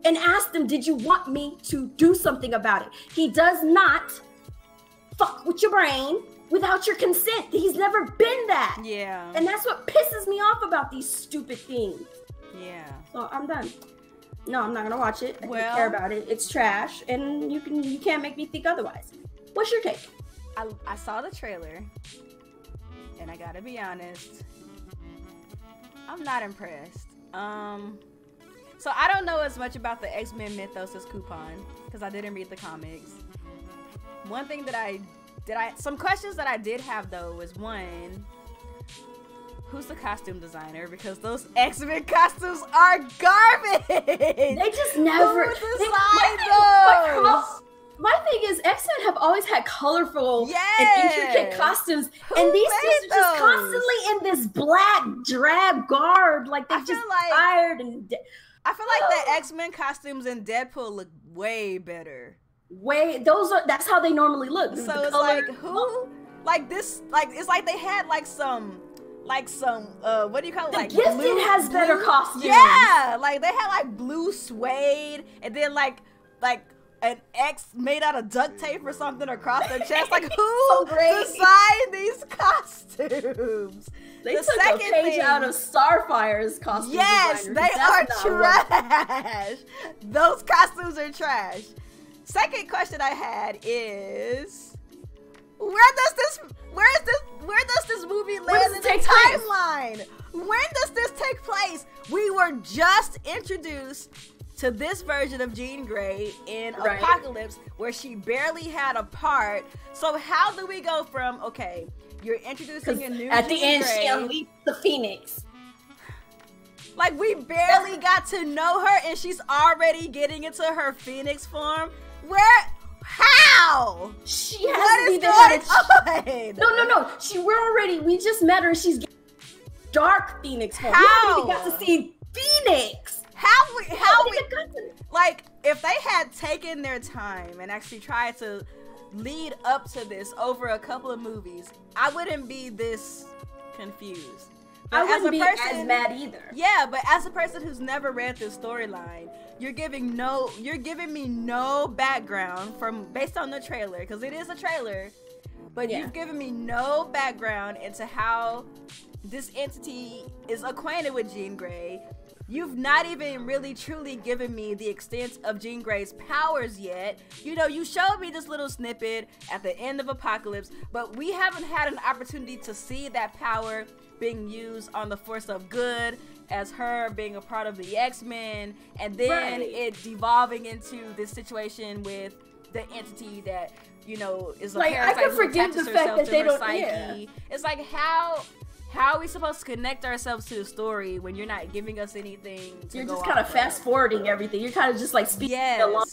and asked them, did you want me to do something about it? He does not fuck with your brain without your consent. He's never been that. Yeah. And that's what pisses me off about these stupid things. Yeah. So I'm done. No, I'm not gonna watch it. I don't care about it. It's trash, and you can't make me think otherwise. What's your take? I saw the trailer, and I gotta be honest, I'm not impressed. So I don't know as much about the X-Men mythos as Coupon, because I didn't read the comics. One thing some questions that I did have though was, one, who's the costume designer? Because those X-Men costumes are garbage. They just never decide those. My thing is, X-Men have always had colorful and intricate costumes, and these dudes are just constantly in this black drab garb, like they're just tired and. I feel like the X-Men costumes in Deadpool look way better. That's how they normally look. So it's like, who? Like this, like it's like they had like some what do you call it? Like Gifted has better costumes. Yeah, like they had like blue suede, and then like an X made out of duct tape or something across their chest. Like, who designed these costumes? They took a page out of Starfire's costume. Yes, they are trash. Those costumes are trash. Second question I had is, where does this movie land in the timeline? When does this take place? We were just introduced to this version of Jean Grey in Apocalypse, where she barely had a part. So how do we go from, okay, you're introducing a new at the Jean end Grey, she unleashed the Phoenix. Like, we barely got to know her and she's already getting into her Phoenix form? How? She hasn't even had a No. We just met her. She's getting Dark Phoenix form. How? We haven't even got to see Phoenix. Like, if they had taken their time and actually tried to lead up to this over a couple of movies, I wouldn't be this confused. But I wouldn't be as mad either. Yeah, but as a person who's never read this storyline, you're giving me no background based on the trailer, because it is a trailer, but you've given me no background into how this entity is acquainted with Jean Grey. You've not even really truly given me the extent of Jean Grey's powers yet. You know, you showed me this little snippet at the end of Apocalypse, but we haven't had an opportunity to see that power being used on the force of good, as her being a part of the X-Men, and then it devolving into this situation with the entity that, you know, is a parasite. I could forgive the fact that they don't. Yeah. It's like, how are we supposed to connect ourselves to the story when you're not giving us anything? You're just kind of fast forwarding everything. You're kind of just like speaking along.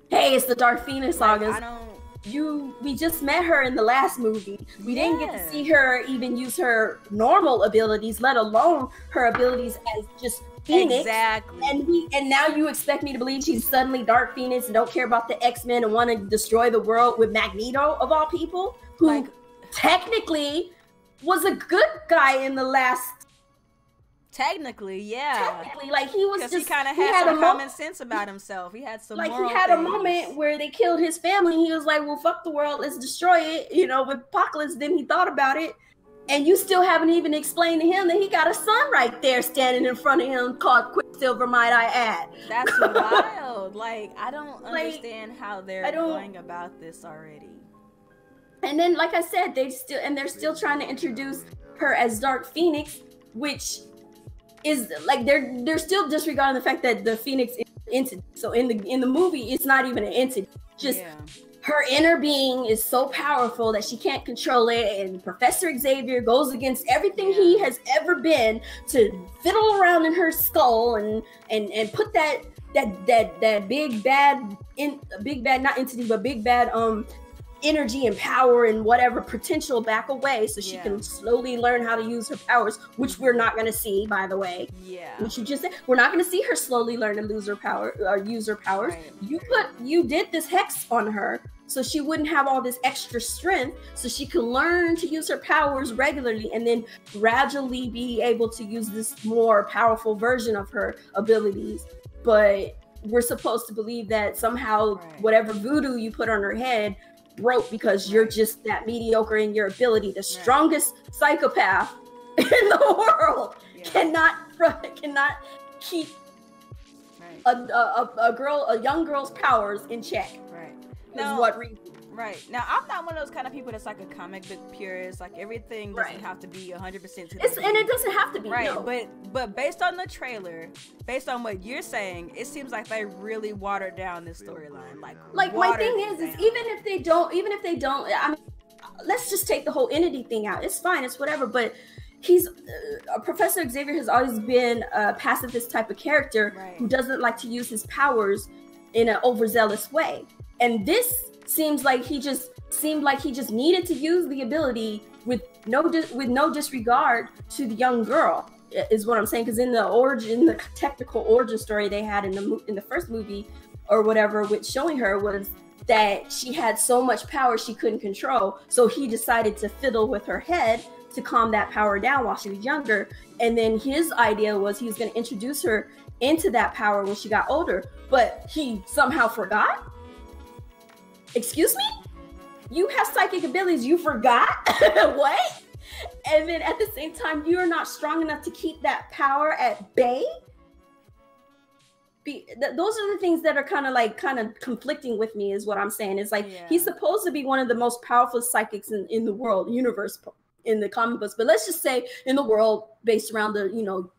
Hey, it's the Dark Phoenix saga. We just met her in the last movie. We didn't get to see her even use her normal abilities, let alone her abilities as just Phoenix. Exactly. And now you expect me to believe she's suddenly Dark Phoenix and don't care about the X-Men and want to destroy the world with Magneto of all people, who technically was a good guy in the last. Technically, like he was just. He kind of had some common sense about himself. He had some. Like he had a moment where they killed his family. He was like, "Well, fuck the world, let's destroy it." You know, with Apocalypse. Then he thought about it, and you still haven't even explained to him that he got a son right there standing in front of him called Quicksilver. Might I add? That's wild. Like, I don't understand how they're going about this already. And then, like I said, they're still trying to introduce her as Dark Phoenix, which is like they're still disregarding the fact that the Phoenix is entity. So in the movie, it's not even an entity. Just her inner being is so powerful that she can't control it, and Professor Xavier goes against everything he has ever been to fiddle around in her skull and put that big bad not entity but big bad energy and power and whatever potential back away, so she can slowly learn how to use her powers, which we're not going to see, by the way. Which you just said, we're not going to see her slowly learn to lose her power or use her powers. You did this hex on her so she wouldn't have all this extra strength, so she can learn to use her powers regularly and then gradually be able to use this more powerful version of her abilities. But we're supposed to believe that somehow whatever voodoo you put on her head broke because you're just that mediocre in your ability. The strongest psychopath in the world cannot keep a young girl's powers in check. Now, I'm not one of those kind of people that's like a comic book purist. Like, everything doesn't have to be 100% to the and it doesn't have to be. But based on the trailer, based on what you're saying, it seems like they really watered down this storyline. Like my thing is even if they don't, I mean, let's just take the whole entity thing out. It's fine. It's whatever. But he's Professor Xavier has always been a pacifist type of character who doesn't like to use his powers in an overzealous way. And this seems like he just needed to use the ability with no disregard to the young girl, is what I'm saying. Because in the technical origin story they had in the first movie or whatever, with showing her was that she had so much power she couldn't control, so he decided to fiddle with her head to calm that power down while she was younger. And then his idea was he was going to introduce her into that power when she got older, but he somehow forgot. Excuse me? You have psychic abilities, you forgot? What? And then at the same time, you're not strong enough to keep that power at bay? Those are the things that are kind of conflicting with me, is what I'm saying. It's like, he's supposed to be one of the most powerful psychics in the world, universe, in the comic books, but let's just say in the world based around the,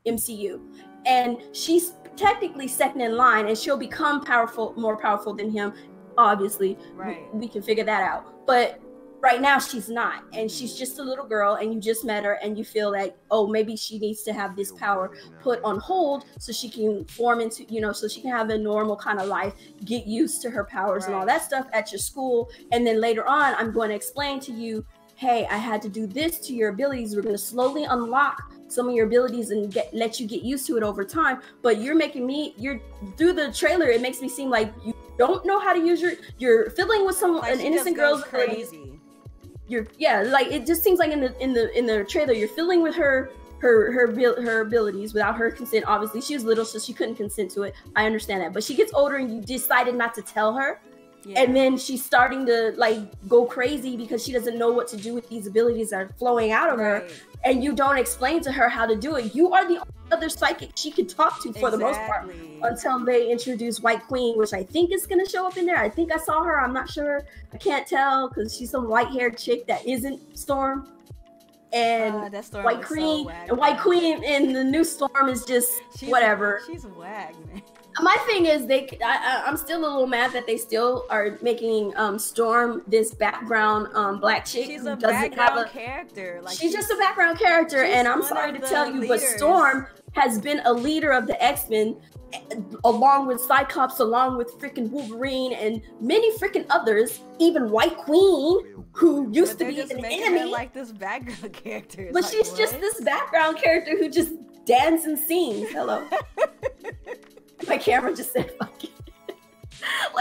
MCU. And she's technically second in line, and she'll become more powerful than him. Obviously, we can figure that out. But right now she's not, and she's just a little girl, and you just met her, and you feel like, oh, maybe she needs to have this power put on hold so she can form into, so she can have a normal kind of life, get used to her powers and all that stuff at your school. And then later on, I'm going to explain to you, hey, I had to do this to your abilities. We're going to slowly unlock some of your abilities and let you get used to it over time. But through the trailer, it makes me seem like you don't know how to use you're fiddling with an innocent girl's crazy. It just seems like in the trailer, you're fiddling with her abilities without her consent. Obviously, she was little, so she couldn't consent to it. I understand that. But she gets older, and you decided not to tell her. And then she's starting to go crazy because she doesn't know what to do with these abilities that are flowing out of her, and you don't explain to her how to do it. You are the only other psychic she can talk to for the most part, until they introduce White Queen, which I think is going to show up in there. I think I saw her. I'm not sure. I can't tell because she's some white-haired chick that isn't Storm. And White Queen, and White Queen in the new Storm is just whatever. She's wag, man. My thing is, I'm still a little mad that they still are making Storm this background black chick. She's a background character. She's just a background character, and I'm sorry to tell you, but Storm has been a leader of the X-Men, along with Cyclops, along with freaking Wolverine, and many freaking others, even White Queen, who used to be an enemy. Like this background character. But she's just this background character who just dances and sings. Hello. My camera just said fucking.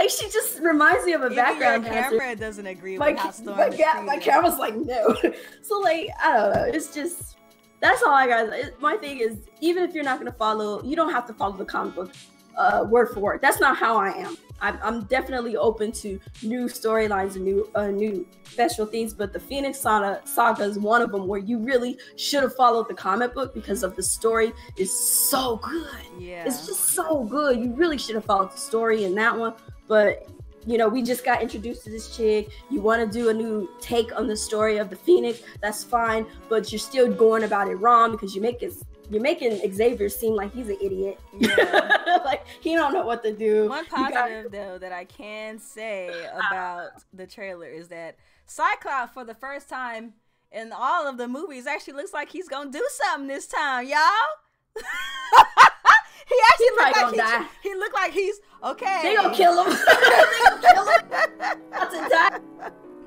She just reminds me of a background character. My camera doesn't agree with how Storm is my camera's like, no. So I don't know. It's just, that's all I got. My thing is, even if you're not gonna follow, you don't have to follow the comic book word for word. That's not how I am. I'm definitely open to new storylines and new special things, but the Phoenix Saga is one of them where you really should have followed the comic book because of the story is so good. Yeah, it's just so good. You really should have followed the story in that one. But we just got introduced to this chick. You want to do a new take on the story of the Phoenix, that's fine, but you're still going about it wrong because you make it you're making Xavier seem like he's an idiot. Yeah. Like he don't know what to do. One positive though that I can say about the trailer is that Cyclops, for the first time in all of the movies, actually looks like he's gonna do something this time, y'all. He actually he looked like he's okay. They gonna kill him. They gonna kill him. About to die.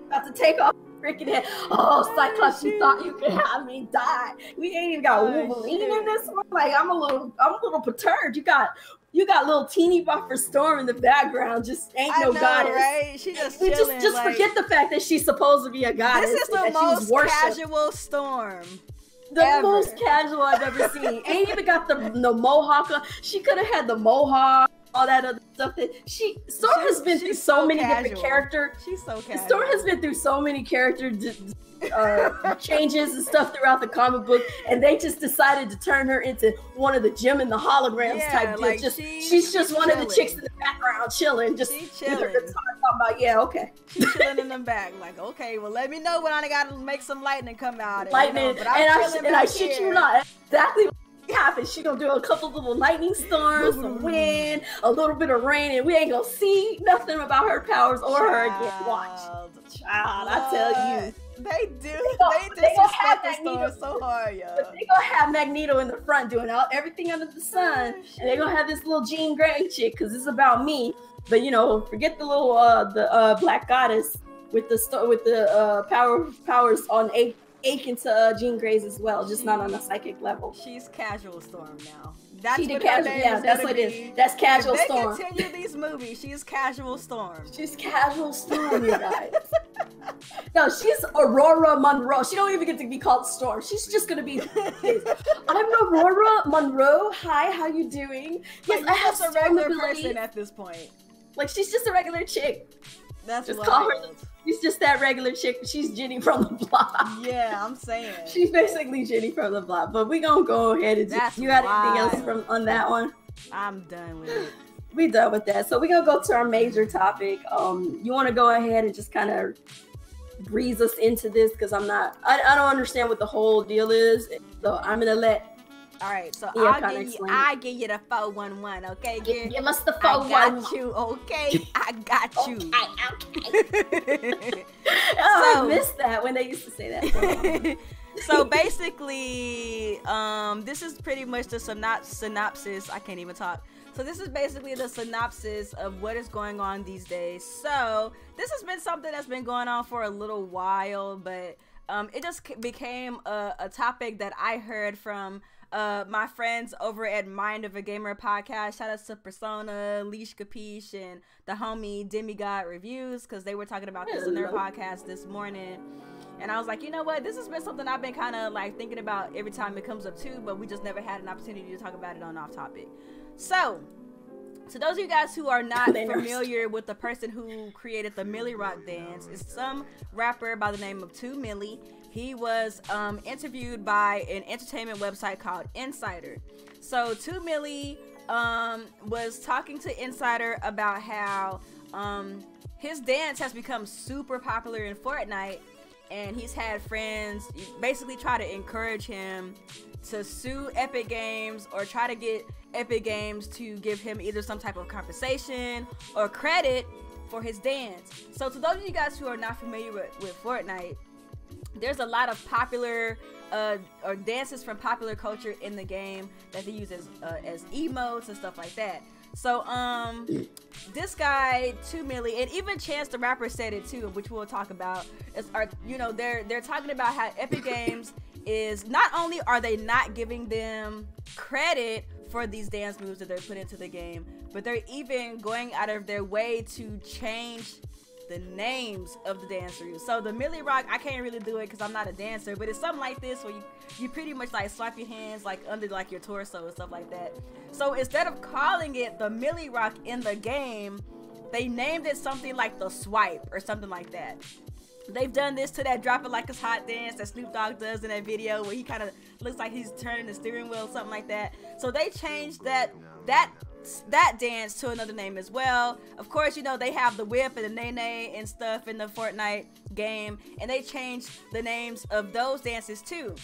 About to take off freaking head. Oh, Cyclops, you thought you could have me die. We ain't even got Wolverine in this one. Like I'm a little perturbed. You got little teeny buffer Storm in the background. Just ain't no goddess. Right? She just chilling, just like, forget the fact that she's supposed to be a goddess. This is the most casual Storm. The most casual I've ever seen. Ain't even got the mohawk on. She could have had the mohawk, all that other stuff. Storm has been through so many different characters. She's so casual. Storm has been through so many character changes and stuff throughout the comic book, and they just decided to turn her into one of the Gem and the Holograms type like deal. She's just one of the chicks in the background chilling, just with her guitar talking about, she's chilling in the back, like, okay, well, let me know when I gotta make some lightning come out. Lightning, but I shit you not, exactly what happens. She gonna do a couple little lightning storms, some wind, a little bit of rain, and we ain't gonna see nothing about her powers or her again. Watch, child, I tell you. They disrespect the Storm so hard, yo. But they gonna have Magneto in the front doing everything under the sun, and they gonna have this little Jean Grey chick because it's about me. But forget the little Black Goddess with the powers on akin to Jean Grey's as well, just not on a psychic level. She's casual Storm now. That's what it is. That's casual Storm. If they continue these movies, she's casual Storm. She's casual Storm, you guys. No, she's Aurora Monroe. She don't even get to be called Storm. She's just gonna be. I'm Aurora Monroe. Hi, how you doing? Yes, I have a regular person at this point. Like she's just a regular chick. That's just call her. She's just that regular chick. She's Jenny from the block. Yeah, I'm saying. She's basically Jenny from the block. But we gonna go ahead and you got anything else on that one? I'm done with it. We done with that. So we're gonna go to our major topic. You want to go ahead and just kind of breeze us into this because I don't understand what the whole deal is. So I'm gonna let. All right, so I'll give you the 411, okay? Give us the 411. I got you, okay? I got you. Okay. I missed that when they used to say that. So basically, this is pretty much the synopsis. I can't even talk. So this is basically the synopsis of what is going on these days. So this has been something that's been going on for a little while, but it just became a topic that I heard from my friends over at Mind of a Gamer podcast. Shout out to Persona, Leash Capiche, and the homie Demigod Reviews, because they were talking about this in their podcast this morning. And I was like, you know what? This has been something I've been kind of like thinking about every time it comes up too, but we just never had an opportunity to talk about it on Off Topic. So, to those of you guys who are not familiar with the person who created the Millie Rock dance, it's some rapper by the name of 2 Millie. He was interviewed by an entertainment website called Insider. So 2 Millie was talking to Insider about how his dance has become super popular in Fortnite, and he's had friends basically try to encourage him to sue Epic Games or try to get Epic Games to give him either some type of compensation or credit for his dance. So to those of you guys who are not familiar with Fortnite, there's a lot of popular or dances from popular culture in the game that they use as emotes and stuff like that. So this guy 2 Millie, and even Chance the Rapper said it too, which we'll talk about. They're talking about how Epic Games is not only are they not giving them credit for these dance moves that they're put into the game, but they're even going out of their way to change the names of the dancers. So the Millie Rock, I can't really do it because I'm not a dancer, but it's something like this where you pretty much like swipe your hands like under like your torso and stuff like that. So instead of calling it the Millie Rock in the game, they named it something like the Swipe or something like that. They've done this to that Drop It Like It's Hot dance that Snoop Dogg does in that video where he kind of looks like he's turning the steering wheel, something like that. So they changed that dance to another name as well. Of course, they have the whip and the nay-nay and stuff in the Fortnite game, and they changed the names of those dances too.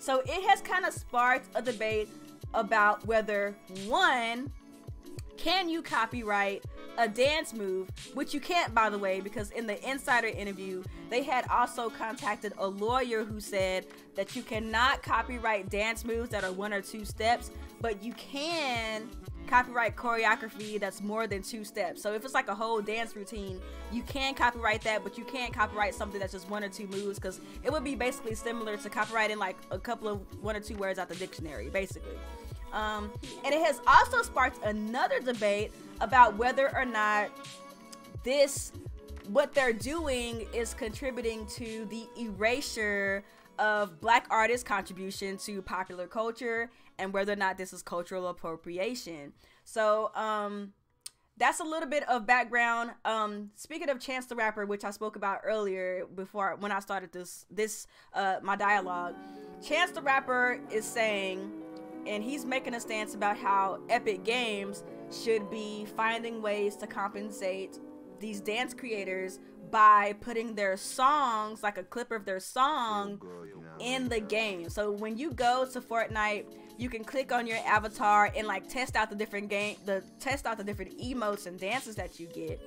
So it has kind of sparked a debate about whether, one, can you copyright a dance move, which you can't, by the way, because in the insider interview, they had also contacted a lawyer who said that you cannot copyright dance moves that are 1 or 2 steps, but you can copyright choreography that's more than 2 steps. So if it's like a whole dance routine, you can copyright that, but you can't copyright something that's just 1 or 2 moves, because it would be basically similar to copyrighting like a couple of 1 or 2 words out the dictionary, basically. And it has also sparked another debate about whether or not what they're doing is contributing to the erasure of Black artists' contribution to popular culture, and whether or not this is cultural appropriation. So that's a little bit of background. Speaking of Chance the Rapper, which I spoke about earlier when I started my dialogue, Chance the Rapper is saying, and he's making a stance about how Epic Games should be finding ways to compensate these dance creators by putting their songs, like a clip of their song, in the game. So when you go to Fortnite, you can click on your avatar and like test out the different emotes and dances that you get.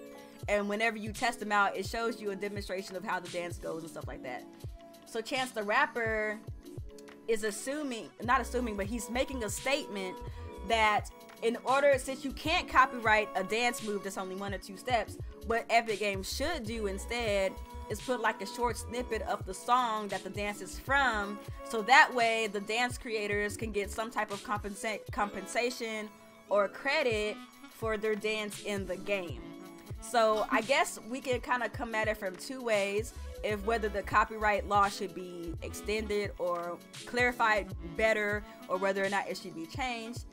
And whenever you test them out, it shows you a demonstration of how the dance goes and stuff like that. So Chance the Rapper is but he's making a statement that since you can't copyright a dance move that's only 1 or 2 steps, what Epic Games should do instead is put like a short snippet of the song that the dance is from, so that way the dance creators can get some type of compensation or credit for their dance in the game. So I guess we can kind of come at it from 2 ways, whether the copyright law should be extended or clarified better, or whether or not it should be changed,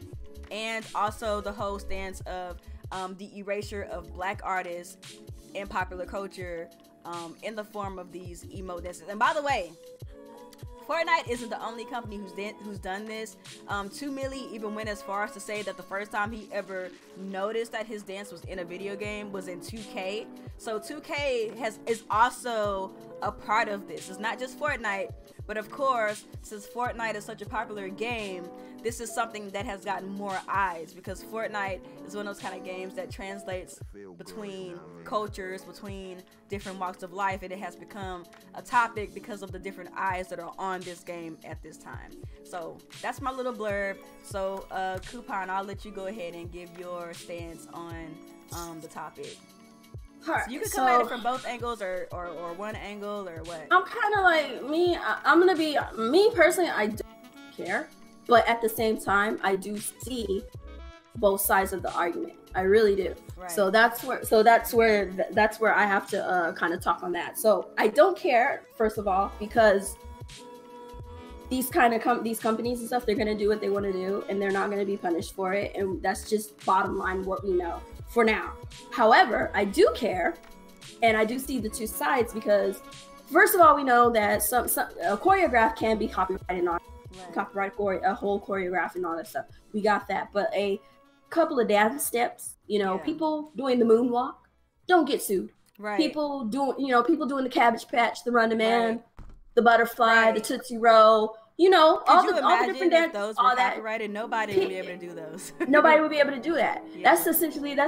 and also the whole stance of the erasure of Black artists in popular culture in the form of these emo dances. And by the way, Fortnite isn't the only company who's done this. 2Milli even went as far as to say that the first time he ever noticed that his dance was in a video game was in 2K. So 2K is also a part of this. It's not just Fortnite, but of course, since Fortnite is such a popular game, this is something that has gotten more eyes, because Fortnite is one of those kind of games that translates between cultures, between different walks of life, and it has become a topic because of the different eyes that are on this game at this time. So that's my little blurb. So Coupon, I'll let you go ahead and give your stance on the topic. So you can come at it from both angles, or one angle, or what? I'm kind of like I'm gonna be me personally. I don't care, but at the same time, I do see both sides of the argument. I really do. Right. So that's where I have to kind of talk on that. So I don't care, first of all, because these companies and stuff, they're gonna do what they want to do, and they're not gonna be punished for it, and that's just bottom line what we know for now. However, I do care, and I do see the 2 sides, because first of all, we know that a choreograph can be copyrighted and all, copyright a whole choreograph and all that stuff. We got that, but a couple of dance steps, people doing the moonwalk don't get sued. Right. People doing the Cabbage Patch, the Run the Man, the Butterfly, the Tootsie Roll. All the different dances, those were copyrighted. Nobody would be able to do those. Nobody would be able to do that. Yeah. That's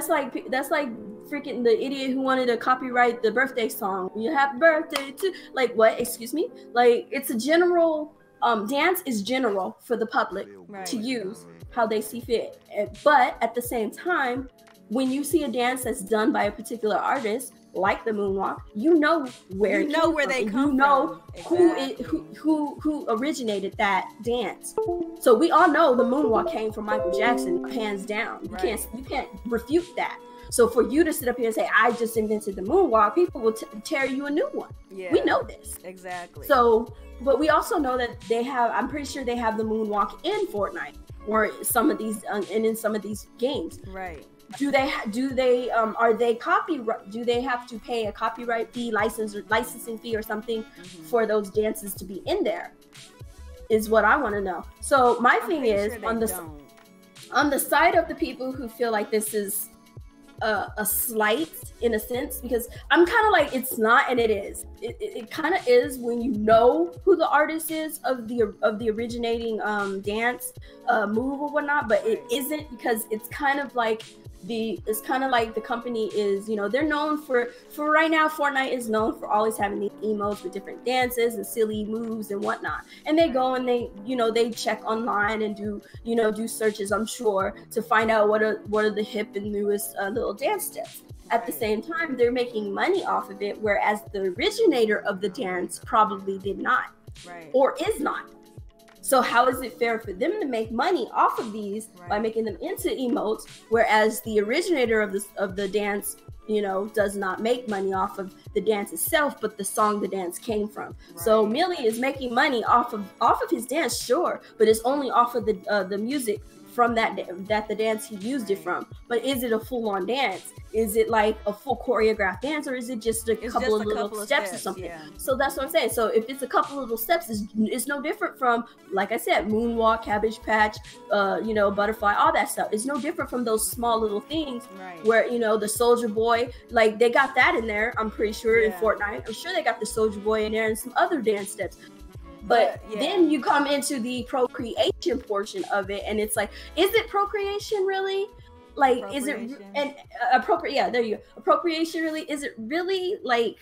like freaking the idiot who wanted to copyright the birthday song. You happy birthday to, like, what? Excuse me? Like, it's a general dance is general for the public to use how they see fit. But at the same time, when you see a dance that's done by a particular artist, like the moonwalk, where they come from. Who originated that dance. So we all know the moonwalk came from Michael Jackson, hands down. You can't refute that. So for you to sit up here and say, I just invented the moonwalk, people will tear you a new one. Yeah, we know this. Exactly. So, but we also know that I'm pretty sure they have the moonwalk in Fortnite, or some of these, and in some of these games. Right. Do they have to pay a copyright fee, licensing fee or something for those dances to be in there? Is what I want to know. So my thing is, on the side of the people who feel like this is a slight in a sense, because I'm kind of like, it's not and it is. It kind of is when you know who the artist is of the originating dance move or whatnot, but it isn't, because it's kind of like the company is, you know, they're known for right now. Fortnite is known for always having these emotes with different dances and silly moves and whatnot, and they go and they, you know, they check online and do searches, I'm sure, to find out what are the hip and newest little dance steps. At the same time, they're making money off of it, whereas the originator of the dance probably did not, or is not. So how is it fair for them to make money off of these by making them into emotes, whereas the originator of the dance, you know, does not make money off of the dance itself, but the song the dance came from. So Millie is making money off of his dance, sure, but it's only off of the music from that the dance he used it from. But is it a full-on dance? Is it like a full choreographed dance, or is it just a couple of little steps or something? So that's what I'm saying. So if it's a couple of little steps, it's no different from, like I said, moonwalk, cabbage patch, you know, butterfly, all that stuff. It's no different from those small little things where, you know, the Soldier Boy, like they got that in there, I'm pretty sure, in Fortnite. I'm sure they got the Soldier Boy in there and some other dance steps. But then you come into the procreation portion of it, and it's like, is it procreation really? Like, is it there you go. Appropriation really? Is it really like?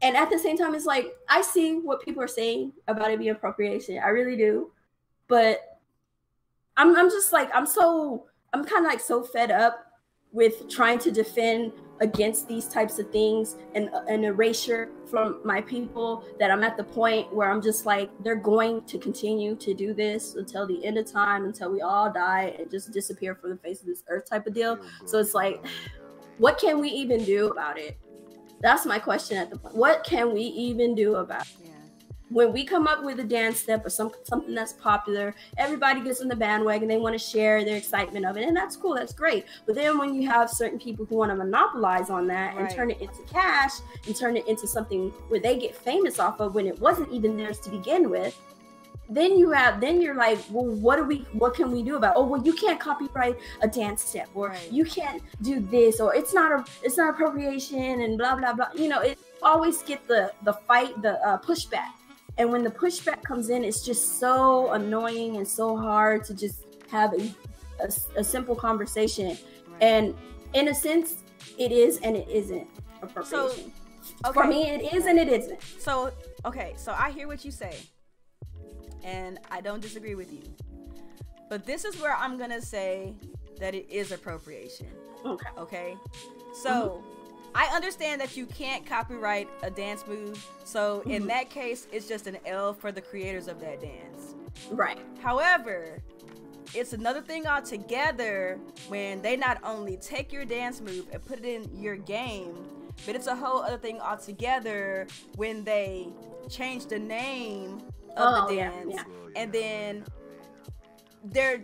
And at the same time, it's like, I see what people are saying about it being appropriation. I really do, but I'm just like, I'm kind of like so fed up with trying to defend against these types of things and an erasure from my people, that I'm at the point where I'm just like, they're going to continue to do this until the end of time, until we all die and just disappear from the face of this earth type of deal. So it's like, what can we even do about it? That's my question at the point. What can we even do about it? When we come up with a dance step or something that's popular, everybody gets on the bandwagon. They want to share their excitement of it, and that's cool. That's great. But then when you have certain people who want to monopolize on that and turn it into cash and turn it into something where they get famous off of when it wasn't even theirs to begin with, then you're like, well, what can we do about it? Oh, well, you can't copyright a dance step, or you can't do this, or it's not appropriation, and blah blah blah. You know, it always get the fight, the pushback. And when the pushback comes in, it's just so annoying and so hard to just have a simple conversation. And in a sense, it is and it isn't appropriation. So, for me, it is and it isn't. So, okay, so I hear what you say, and I don't disagree with you. But this is where I'm going to say that it is appropriation. Okay? So... I understand that you can't copyright a dance move, so in that case, it's just an L for the creators of that dance. However, it's another thing altogether when they not only take your dance move and put it in your game, but it's a whole other thing altogether when they change the name of the dance, and then they're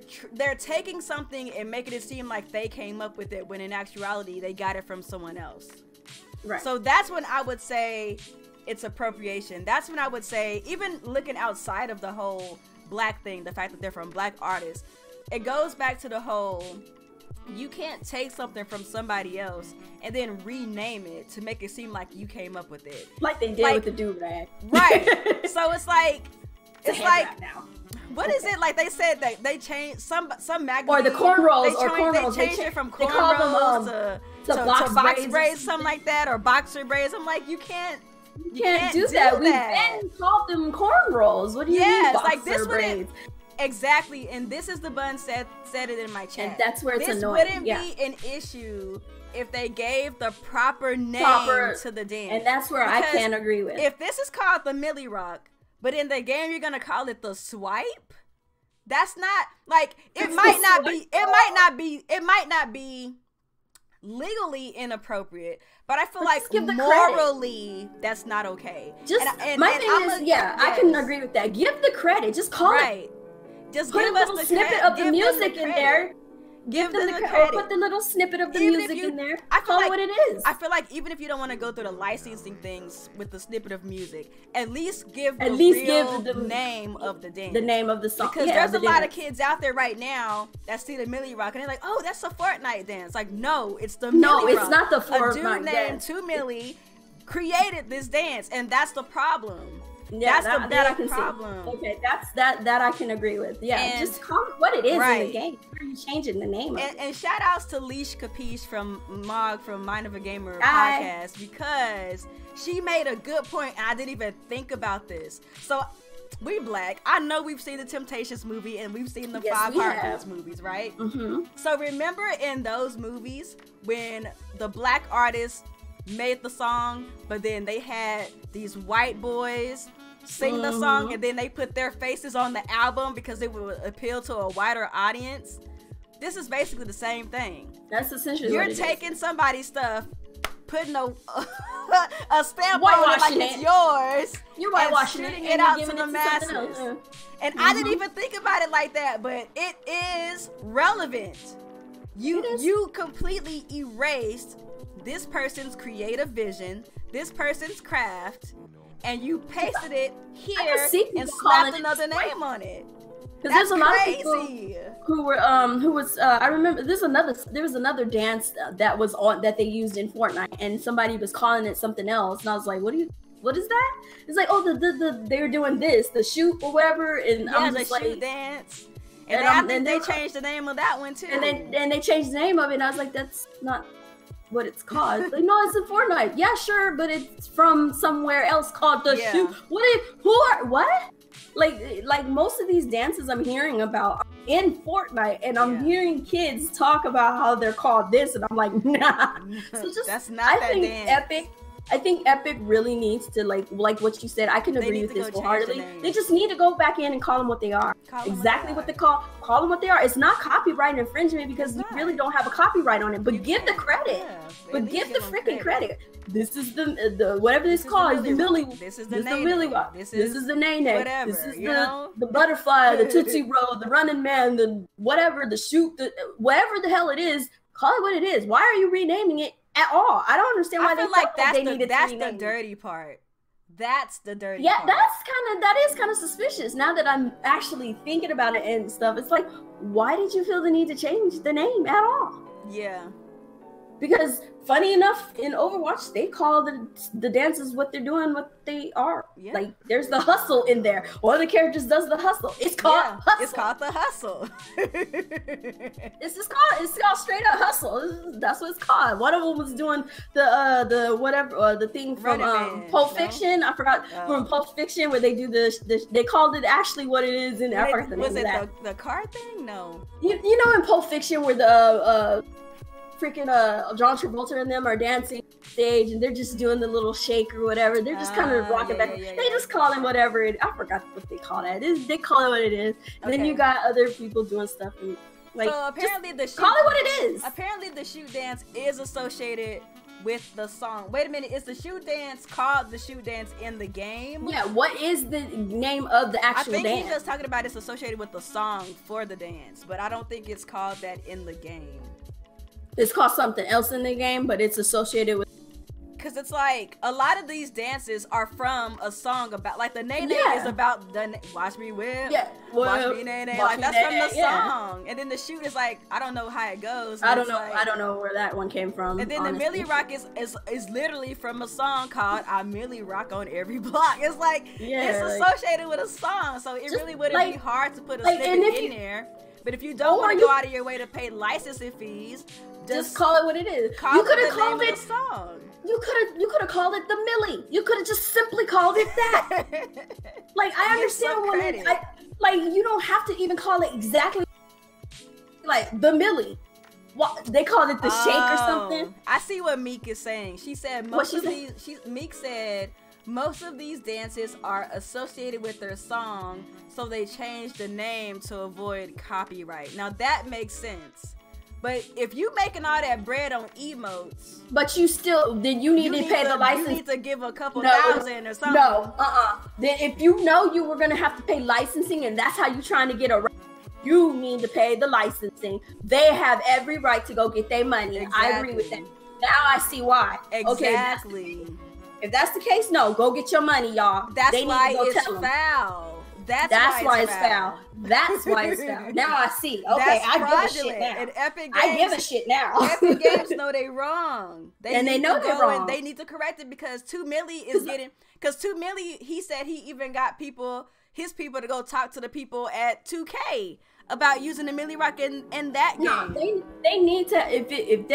taking something and making it seem like they came up with it, when in actuality they got it from someone else. So that's when I would say it's appropriation. That's when I would say, even looking outside of the whole black thing, the fact that they're from black artists, it goes back to the whole, you can't take something from somebody else and then rename it to make it seem like you came up with it, like they did with the do-rag. So it's like now. What is it, like they said that they changed some magazine, or the cornrows, they changed it from cornrows to box braids, something like that, or boxer braids. I'm like, you can't do that. We've been called them cornrows. What do you mean boxer braids? Exactly, and this is the bun said it in my chat. And that's where it's this annoying. This wouldn't be an issue if they gave the proper name to the dance. And that's where I can't agree with. If this is called the Millie Rock, but in the game you're gonna call it the swipe, that's not like, it might not be legally inappropriate, but I feel like morally that's not okay. I can agree with that. Give the credit. Just call it. Just put give a little us the snippet of the music in there. Give them the or credit. put the little snippet of the Even music in there. I feel Call like, it what it is. I feel like even if you don't want to go through the licensing things with the snippet of music, at least give the name of the dance. The name of the song. Because there's a lot of kids out there right now that see the Millie Rock and they're like, oh, that's a Fortnite dance. Like, no, it's the Millie Rock. No, it's not the Fortnite dance. A dude named 2 Millie created this dance, and that's the problem. Yeah, that's the big problem. See. Okay, that I can agree with. Yeah, and just call it what it is in the game. Why are you changing the name of it? And shout outs to Leash Capiche from Mog from Mind of a Gamer podcast, because she made a good point and I didn't even think about this. So we Black. I know we've seen the Temptations movie and we've seen the 5 Heartbeats movies, right? Mm-hmm. So remember in those movies when the Black artists made the song, but then they had these white boys sing the song, and then they put their faces on the album because it would appeal to a wider audience. This is basically the same thing. That's essentially you're what it taking is. Somebody's stuff, putting a stamp on it like it's yours. You're whitewashing it out to the masses. And I didn't even think about it like that, but it is relevant. You completely erased this person's creative vision, this person's craft, and you pasted it here and slapped another name on it. Because there's a lot of people who was I remember there was another dance that was on that they used in Fortnite, and somebody was calling it something else, and I was like, what is that? It's like, oh, they were doing this, the shoot or whatever, and I'm just like, shoot dance. And then they changed the name of that one too. And they changed the name of it, and I was like, that's not what it's called. Like, no, it's in Fortnite. Yeah, sure, but it's from somewhere else called the shoot. What? Like most of these dances I'm hearing about in Fortnite, and I'm hearing kids talk about how they're called this, and I'm like, nah. So just that's not that dance. I think Epic really needs to like what you said. I can agree with this wholeheartedly. They just need to go back in and call them what they are. Exactly what they call them what they are. It's not copyright infringement because you really don't have a copyright on it. But give the credit. But give the freaking credit. This is the whatever this called is the Millie. This is the Millie Rock. This is the Nene. Whatever. This is the butterfly, the Tootsie Roll, the Running Man, the whatever, the shoot, the whatever the hell it is. Call it what it is. Why are you renaming it at all? I don't understand why I feel like that's the dirty part. That's the dirty part. That is kind of suspicious. Now that I'm actually thinking about it and stuff, it's like, why did you feel the need to change the name at all? Yeah. Because funny enough, in Overwatch, they call the dances what they're doing, what they are. Yeah. Like, there's the hustle in there. One of the characters does the hustle. It's called hustle. It's called the hustle. It's called straight up hustle. That's what it's called. One of them was doing the thing from Pulp Fiction. I forgot from Pulp Fiction where they do they called it actually what it is in Africa. Was it the car thing? No. You know in Pulp Fiction where the freaking John Travolta and them are dancing stage, and they're just doing the little shake or whatever. They're just kind of rocking back. They just call it whatever I forgot what they call that. They call it what it is. And then you got other people doing stuff. And, like, so apparently call it what it is. Apparently the shoot dance is associated with the song. Wait a minute, is the shoot dance called the shoot dance in the game? Yeah, what is the name of the actual dance? I think he's just talking about it's associated with the song for the dance, but I don't think it's called that in the game. It's called something else in the game, but it's associated with. Because it's like a lot of these dances are from a song about, like the Nene is about the Watch Me Whip. Yeah, Watch Me Nene. Like that's from the song. And then the shoot is like, I don't know how it goes. I don't know. I don't know where that one came from. And then the Millie Rock is literally from a song called I Millie Rock on Every Block. It's like it's associated with a song, so it really wouldn't be hard to put a snippet in there. But if you don't want to go out of your way to pay licensing fees, just call it what it is. You could have called it song. You could have called it the Millie. You could have just simply called it that. Like, I understand you don't have to even call it exactly like the Millie. What they called it, the shake or something. I see what Meek is saying. She said Meek said most of these dances are associated with their song, so they changed the name to avoid copyright. Now that makes sense. But if you making all that bread on emotes, but you need to pay the license. You need to give a couple thousand or something. No, Then if you know you were gonna have to pay licensing, and that's how you trying to get around You need to pay the licensing. They have every right to go get their money. Exactly. I agree with that. Now I see why. Exactly. Okay, if that's the case, no, go get your money, y'all. That's why it's foul. That's why it's foul. That's why it's foul. Now I see. Okay, I give a shit now. And Epic Games, I give a shit now. Epic Games know they wrong. They know they're wrong. They need to correct it because 2 Milli is getting. Because 2 Milli, he said he even got his people to go talk to the people at 2K about using the Milli Rock in that game. No, they need to. If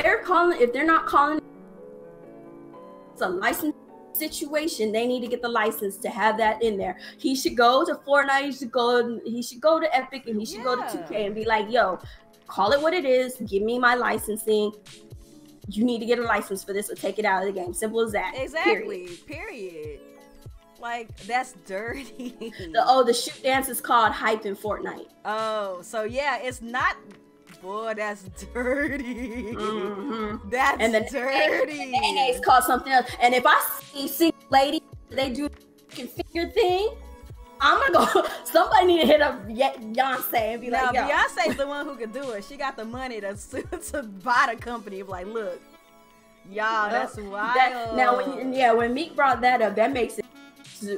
they're not calling, it's a license situation. They need to get the license to have that in there. He should go to Fortnite. He should go to Epic, and he should go to 2K and be like, "Yo, call it what it is. Give me my licensing. You need to get a license for this or take it out of the game. Simple as that." Exactly. Period. Like, that's dirty. The shoot dance is called hype in Fortnite. Oh, so yeah, it's not. Boy, that's dirty. Mm-hmm. That's dirty. And it's called something else. And if I see lady, they do the figure thing, I'm gonna go. Somebody need to hit up Beyonce and be like, "Yo." Beyonce's the one who can do it. She got the money to buy the company. Like, look, y'all, that's wild. When Meek brought that up, that makes it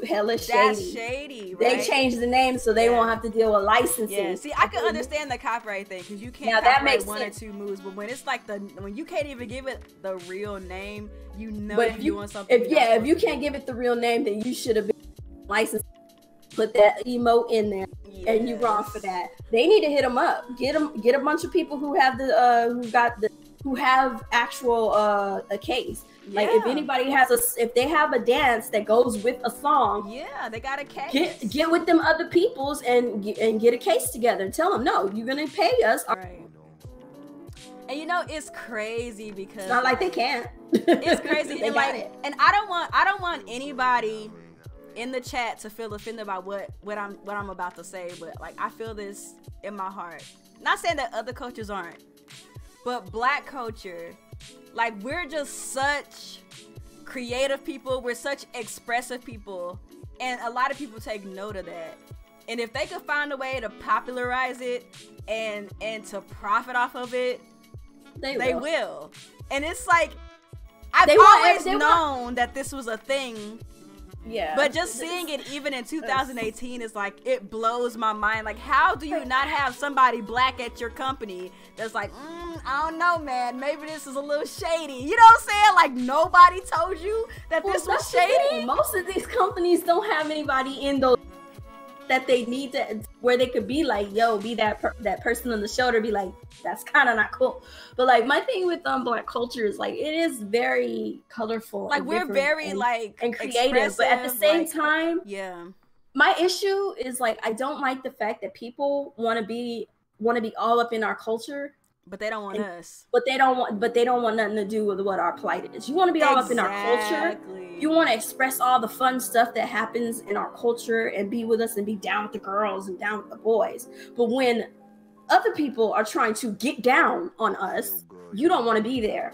hella shady. That's shady, right? They changed the name so they won't have to deal with licensing. Yeah, see, I can understand the copyright thing because you can't copyright one or two moves, but when it's like when you can't even give it the real name, you know you're doing something. If you can't give it the real name, then you should have been licensed. Put that emote in there, and you wrong for that. They need to hit them up. Get a bunch of people who have who have actual a case. Like if anybody if they have a dance that goes with a song, they got a case. Get with them other peoples and get a case together and tell them, no, you're gonna pay us. Right. And you know it's crazy because it's not like they can't. It's crazy and and I don't want anybody in the chat to feel offended by what I'm about to say, but like I feel this in my heart. Not saying that other cultures aren't, but Black culture. Like, we're just such creative people. We're such expressive people. And a lot of people take note of that. And if they could find a way to popularize it and to profit off of it, they will. And it's like, I've always known that this was a thing. Yeah. But just seeing it even in 2018 is like, it blows my mind. Like, how do you not have somebody Black at your company that's like, I don't know, man, maybe this is a little shady. You know what I'm saying? Like, nobody told you that this was shady. Most of these companies don't have anybody in those that they need to, where they could be like, yo, be that person on the shoulder, be like, that's kind of not cool. But like, my thing with Black culture is like, it is very colorful. Like, we're very and creative, but at the same time, yeah. My issue is like, I don't like the fact that people want to be all up in our culture. But they don't want us. But they don't want nothing to do with what our plight is. You want to be all up in our culture. You want to express all the fun stuff that happens in our culture and be with us and be down with the girls and down with the boys. But when other people are trying to get down on us, you don't want to be there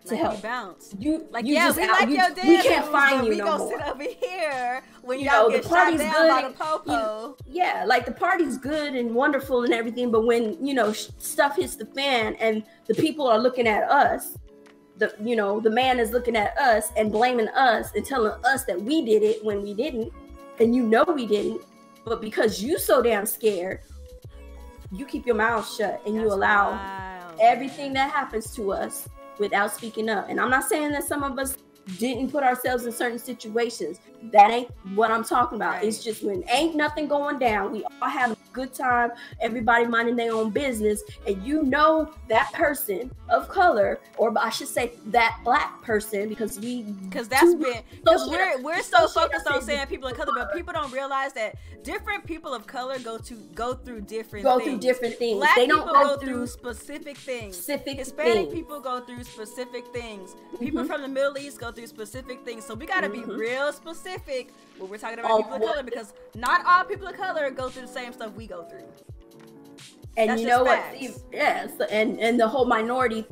to help. Bounce. You like, you yeah, just we out, like you, your dance. We can't find you we no more. We gonna sit over here when you y'all know, get the shot party's down good. by the popo. Yeah, like the party's good and wonderful and everything, but when stuff hits the fan and the people are looking at us, the man is looking at us and blaming us and telling us that we did it when we didn't, and we didn't, but because you so damn scared, you keep your mouth shut and you allow everything that happens to us without speaking up. And I'm not saying that some of us didn't put ourselves in certain situations. That ain't what I'm talking about. Right. It's just when ain't nothing going down, we all have a good time, everybody minding their own business, and that person of color, or I should say that Black person, because we're so focused on saying people of color, but people don't realize that different people of color go through different things. Black people go through specific things. Hispanic people go through specific things. People from the Middle East go through specific things. So we got to be real specific when we're talking about people of color, because not all people of color go through the same stuff we go through. And that's, you know what? Yes, and the whole minority.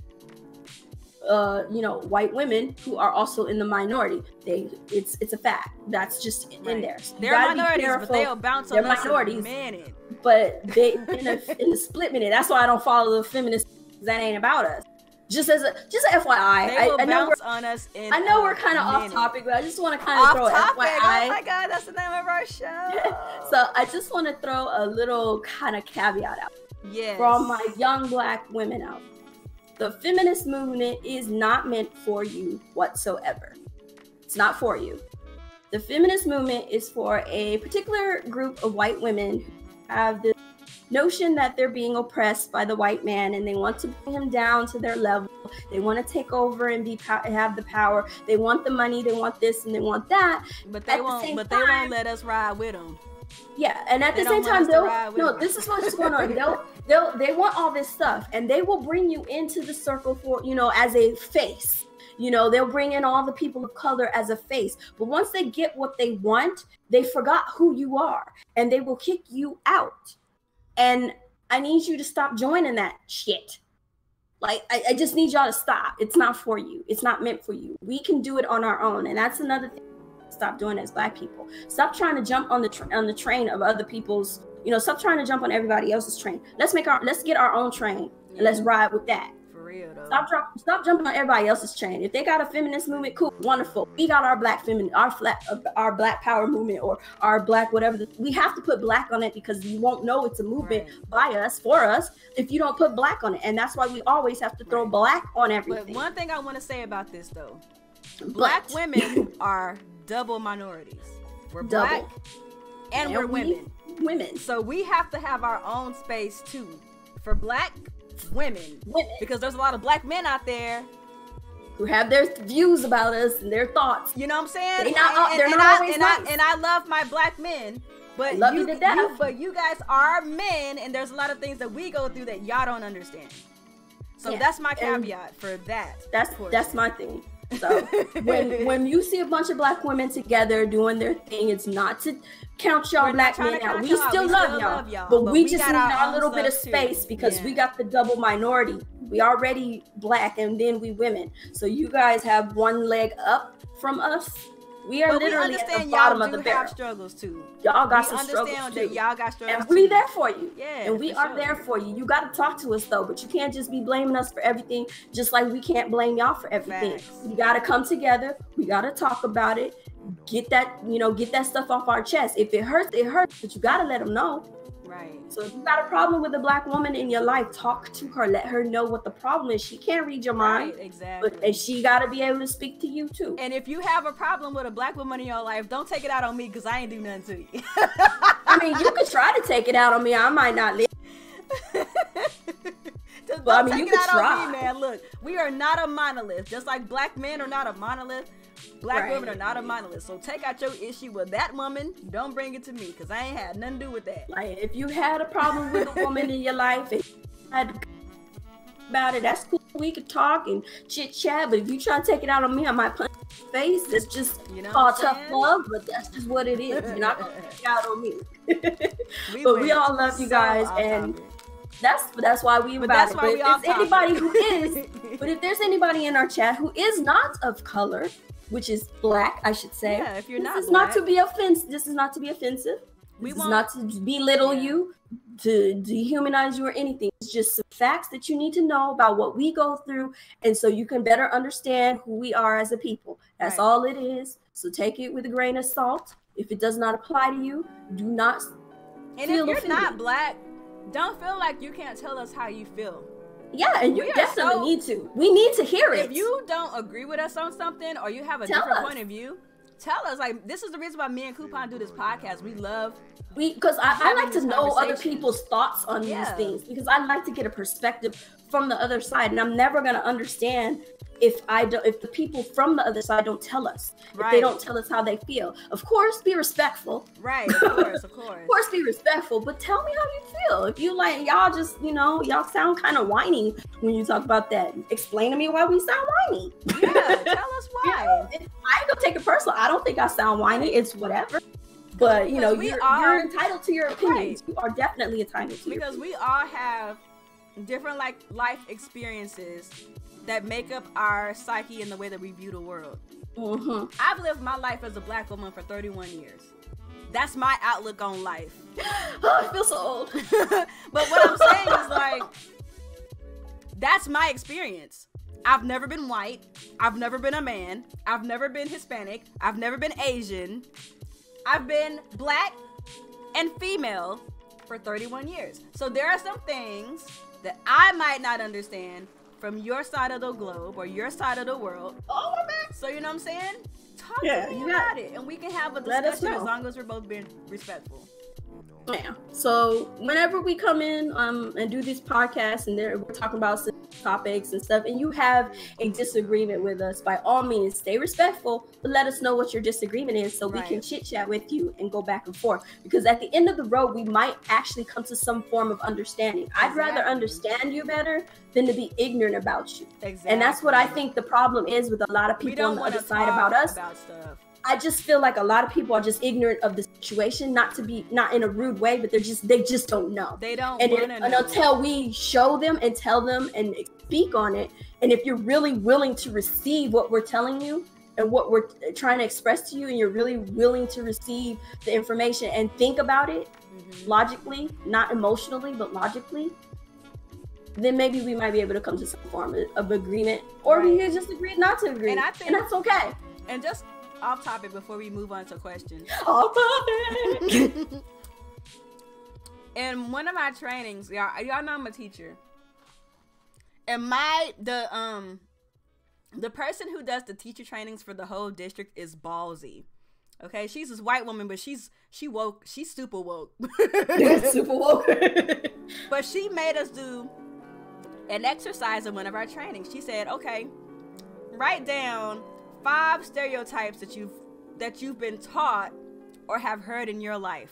you know, white women who are also in the minority. It's a fact. That's just in there. So they're minorities, but they'll bounce on us in a minute. But they in a split minute. That's why I don't follow the feminists. That ain't about us. Just an FYI. They will bounce on us in I know we're kind of off topic, but I just want to kind of throw an FYI. Oh my God, that's the name of our show. So I just want to throw a little kind of caveat out. Yes. For all my young Black women out. The feminist movement is not meant for you whatsoever. It's not for you. The feminist movement is for a particular group of white women who have this notion that they're being oppressed by the white man and they want to bring him down to their level. They want to take over and have the power. They want the money, they want this and they want that. But they won't let us ride with them. Yeah, and at the same time, this is what's going on. They want all this stuff, and they will bring you into the circle for, you know, as a face. You know, they'll bring in all the people of color as a face. But once they get what they want, they forgot who you are, and they will kick you out. And I need you to stop joining that shit. Like, I just need y'all to stop. It's not for you. It's not meant for you. We can do it on our own, and that's another thing. Stop doing as Black people. Stop trying to jump on the train of other people's. You know, stop trying to jump on everybody else's train. Let's get our own train and let's ride with that. For real though. Stop jumping on everybody else's train. If they got a feminist movement, cool, wonderful. We got our Black our Black power movement or our Black whatever. We have to put Black on it because you won't know it's a movement by us for us if you don't put Black on it. And that's why we always have to throw Black on everything. But one thing I want to say about this though, Black women are double minorities. We're Black and we're women. So we have to have our own space too for Black women. Because there's a lot of Black men out there who have their views about us and their thoughts. You know what I'm saying? And I love my Black men, but you guys are men, and there's a lot of things that we go through that y'all don't understand. So that's my caveat for that. That's my thing. So when you see a bunch of Black women together doing their thing, it's not to count y'all Black men out. We still love y'all, but we just need our little bit of space because we got the double minority. We already Black and then we women. So you guys have one leg up from us. We are literally at the bottom of the barrel. Have struggles too. Y'all got some struggles too. Y'all got struggles and we there for you. Yeah, and we are there for you. You got to talk to us though, but you can't just be blaming us for everything, just like we can't blame y'all for everything. We got to come together. We got to talk about it. Get that stuff off our chest. If it hurts, it hurts, but you got to let them know. Right. So if you got a problem with a Black woman in your life, talk to her. Let her know what the problem is. She can't read your mind. Right, exactly. And she got to be able to speak to you too. And if you have a problem with a Black woman in your life, don't take it out on me because I ain't do nothing to you. I mean, you could try to take it out on me. I might not live. But I mean, you can try. On me, man. Look, we are not a monolith. Just like Black men are not a monolith, Black women are not a monolith. So take out your issue with that woman. Don't bring it to me because I ain't had nothing to do with that. Like, if you had a problem with a woman in your life and you had about it, that's cool. We could talk and chit chat. But if you try to take it out on me, I might punch your face. It's just all tough love, but that's just what it is. You're not gonna take it out on me. But we all love you guys, and that's why we about it. But if there's anybody in our chat who is not of color, which is Black, I should say. Yeah, if you're this is not to be offensive. This is not to be offensive. This is not to belittle you, to dehumanize you or anything. It's just some facts that you need to know about what we go through, and so you can better understand who we are as a people. That's all it is. So take it with a grain of salt. If it does not apply to you, do not And feel if you're offended. not Black, don't feel like you can't tell us how you feel. Yeah, and you definitely need to. We need to hear it. If you don't agree with us on something or you have a different point of view, tell us. Like, this is the reason why me and Coupon do this podcast. Because I like to know other people's thoughts on these things, because I like to get a perspective from the other side, and I'm never going to understand if the people from the other side don't tell us, if they don't tell us how they feel. Of course, be respectful. Right, of course. Of course, be respectful, but tell me how you feel. If you like, y'all just, y'all sound kind of whiny when you talk about that. Explain to me why we sound whiny. Yeah, tell us why. I ain't gonna take it personal. I don't think I sound whiny. It's whatever. But, you're entitled to your opinions. Right. You are definitely entitled to because we all have different life experiences that make up our psyche and the way that we view the world. Mm-hmm. I've lived my life as a black woman for 31 years. That's my outlook on life. Oh, I feel so old. But what I'm saying is, like, that's my experience. I've never been white. I've never been a man. I've never been Hispanic. I've never been Asian. I've been black and female for 31 years. So there are some things that I might not understand from your side of the globe or your side of the world. Oh, my bad. So you know what I'm saying? Talk to me about it, and we can have a discussion as long as we're both being respectful. Yeah. So whenever we come in and do these podcasts and we're talking about some topics and stuff, and you have a disagreement with us, by all means, stay respectful, but let us know what your disagreement is so we can chit chat with you and go back and forth. Because at the end of the road, we might actually come to some form of understanding. I'd rather understand you better than to be ignorant about you. Exactly. And that's what I think the problem is with a lot of people on the other side about us. I just feel like a lot of people are just ignorant of the situation, not in a rude way, but they just don't know. They don't. And until we show them and tell them and speak on it, and if you're really willing to receive what we're telling you and what we're trying to express to you, and you're really willing to receive the information and think about it logically, not emotionally, but logically, then maybe we might be able to come to some form of agreement, or we can just agree not to agree, and that's okay. And just off topic before we move on to questions. Off topic. In one of my trainings, y'all know I'm a teacher, and the person who does the teacher trainings for the whole district is ballsy. Okay, she's this white woman, but she woke. She's super woke. Super woke. But she made us do an exercise in one of our trainings. She said, "Okay, write down 5 stereotypes that you've been taught or have heard in your life."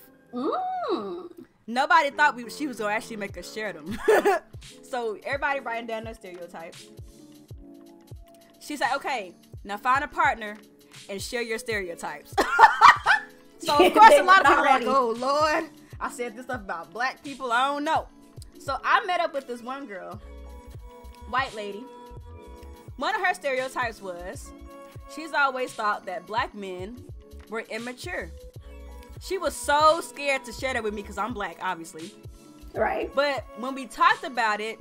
Nobody thought she was gonna actually make us share them. So everybody writing down their stereotypes. She said, "Okay, now find a partner and share your stereotypes." So of course a lot of people are like, "Oh Lord, I said this stuff about black people, I don't know." So I met up with this one girl, white lady. One of her stereotypes was she's always thought that black men were immature. She was so scared to share that with me because I'm black, obviously. Right. But when we talked about it,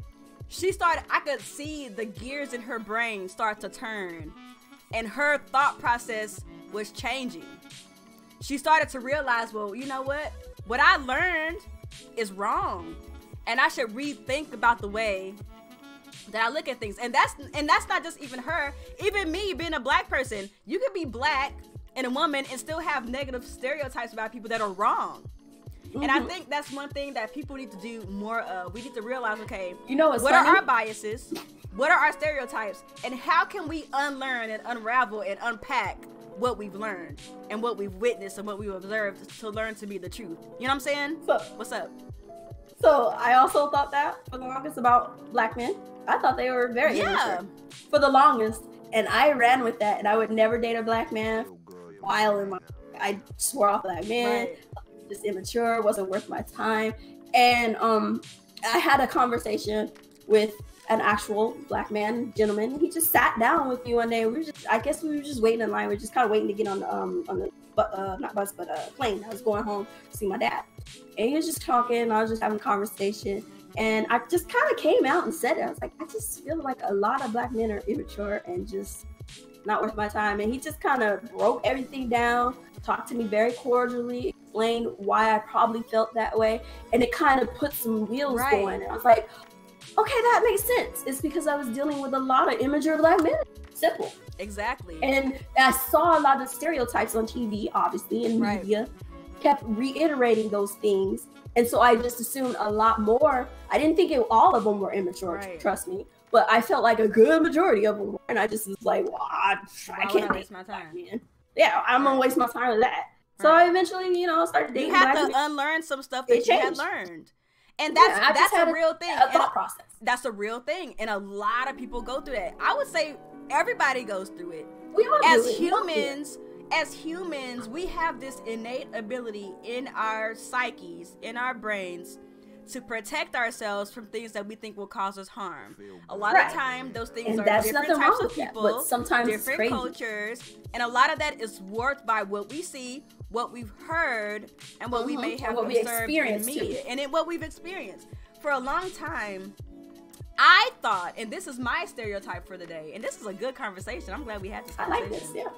I could see the gears in her brain start to turn, and her thought process was changing. She started to realize, well, you know what? What I learned is wrong, and I should rethink about the way that I look at things. And that's not just even her. Even me being a black person, you could be black and a woman and still have negative stereotypes about people that are wrong. And I think that's one thing that people need to do more of. We need to realize, okay, what are our biases? What are our stereotypes? And how can we unlearn and unravel and unpack what we've learned and what we've witnessed and what we've observed to learn to be the truth? You know what I'm saying? What's up? So I also thought that for the longest about black men. I thought they were very immature for the longest, and I ran with that, and I would never date a black man while in my I swore off black men, just immature, wasn't worth my time. And I had a conversation with an actual black man, gentleman. He just sat down with me one day. I guess we were just waiting in line. We were just kind of waiting to get on the not bus, but plane. I was going home to see my dad, and he was just talking. I was just having a conversation. And I just kind of came out and said it. I was like, I just feel like a lot of black men are immature and just not worth my time. And he just kind of broke everything down, talked to me very cordially, explained why I probably felt that way. And it kind of put some wheels going. And I was like, okay, that makes sense. It's because I was dealing with a lot of immature black men. Simple. Exactly. And I saw a lot of stereotypes on TV, obviously, and media kept reiterating those things. And so I just assumed a lot more. I didn't think all of them were immature, trust me. But I felt like a good majority of them were. And I just was like, well, I can't waste my time. Yeah, I'm going to waste my time with that. So I eventually, started dating. You have to unlearn some stuff that you had learned. And that's a real thing. A thought process. That's a real thing. And a lot of people go through that. I would say everybody goes through it. We all As humans, we have this innate ability in our psyches, in our brains, to protect ourselves from things that we think will cause us harm. A lot of time, those things are different types of people, but sometimes different cultures, and a lot of that is warped by what we see, what we've heard, and what we may have observed in media, and in what we've experienced. For a long time, I thought, and this is my stereotype for the day, and this is a good conversation. I'm glad we had this conversation. I like this, yeah.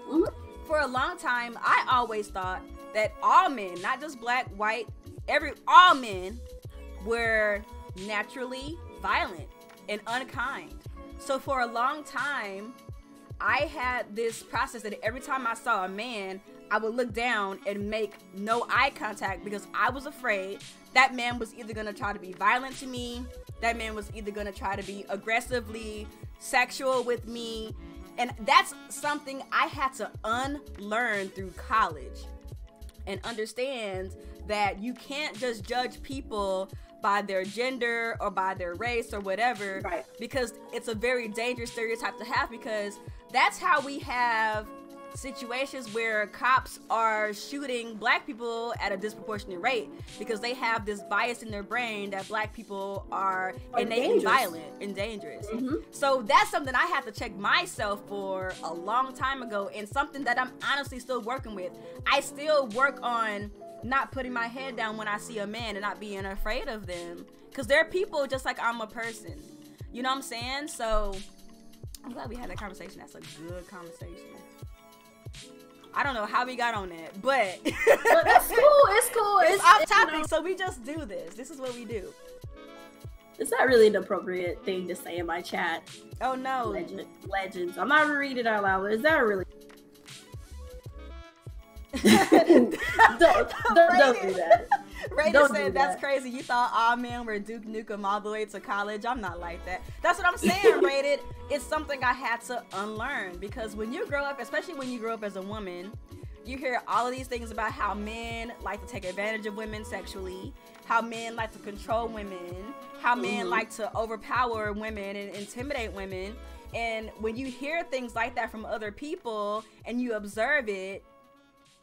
For a long time, I always thought that all men, not just black, white, all men were naturally violent and unkind. So for a long time, I had this process that every time I saw a man, I would look down and make no eye contact because I was afraid that man was either going to try to be violent to me, that man was either going to try to be aggressively sexual with me. And that's something I had to unlearn through college and understand that you can't just judge people by their gender or by their race or whatever, because it's a very dangerous stereotype to have, because that's how we have situations where cops are shooting black people at a disproportionate rate because they have this bias in their brain that black people are innately violent and dangerous. So that's something I had to check myself for a long time ago, and something that I'm honestly still working with. I still work on not putting my head down when I see a man and not being afraid of them, because they're people just like I'm a person. You know what I'm saying? So I'm glad we had that conversation. That's a good conversation. I don't know how we got on that, but that's cool. It's cool. It's off topic, you know, so we just do this. This is what we do. It's not really an appropriate thing to say in my chat. Oh no. Legends. I'm not gonna read it out loud. Is that really? don't do that. Raider said that's crazy. You thought all men were Duke Nukem all the way to college. I'm not like that. That's what I'm saying, Rated. It's something I had to unlearn, because when you grow up, especially when you grow up as a woman, you hear all of these things about how men like to take advantage of women sexually, how men like to control women, how men like to overpower women and intimidate women. And when you hear things like that from other people and you observe it,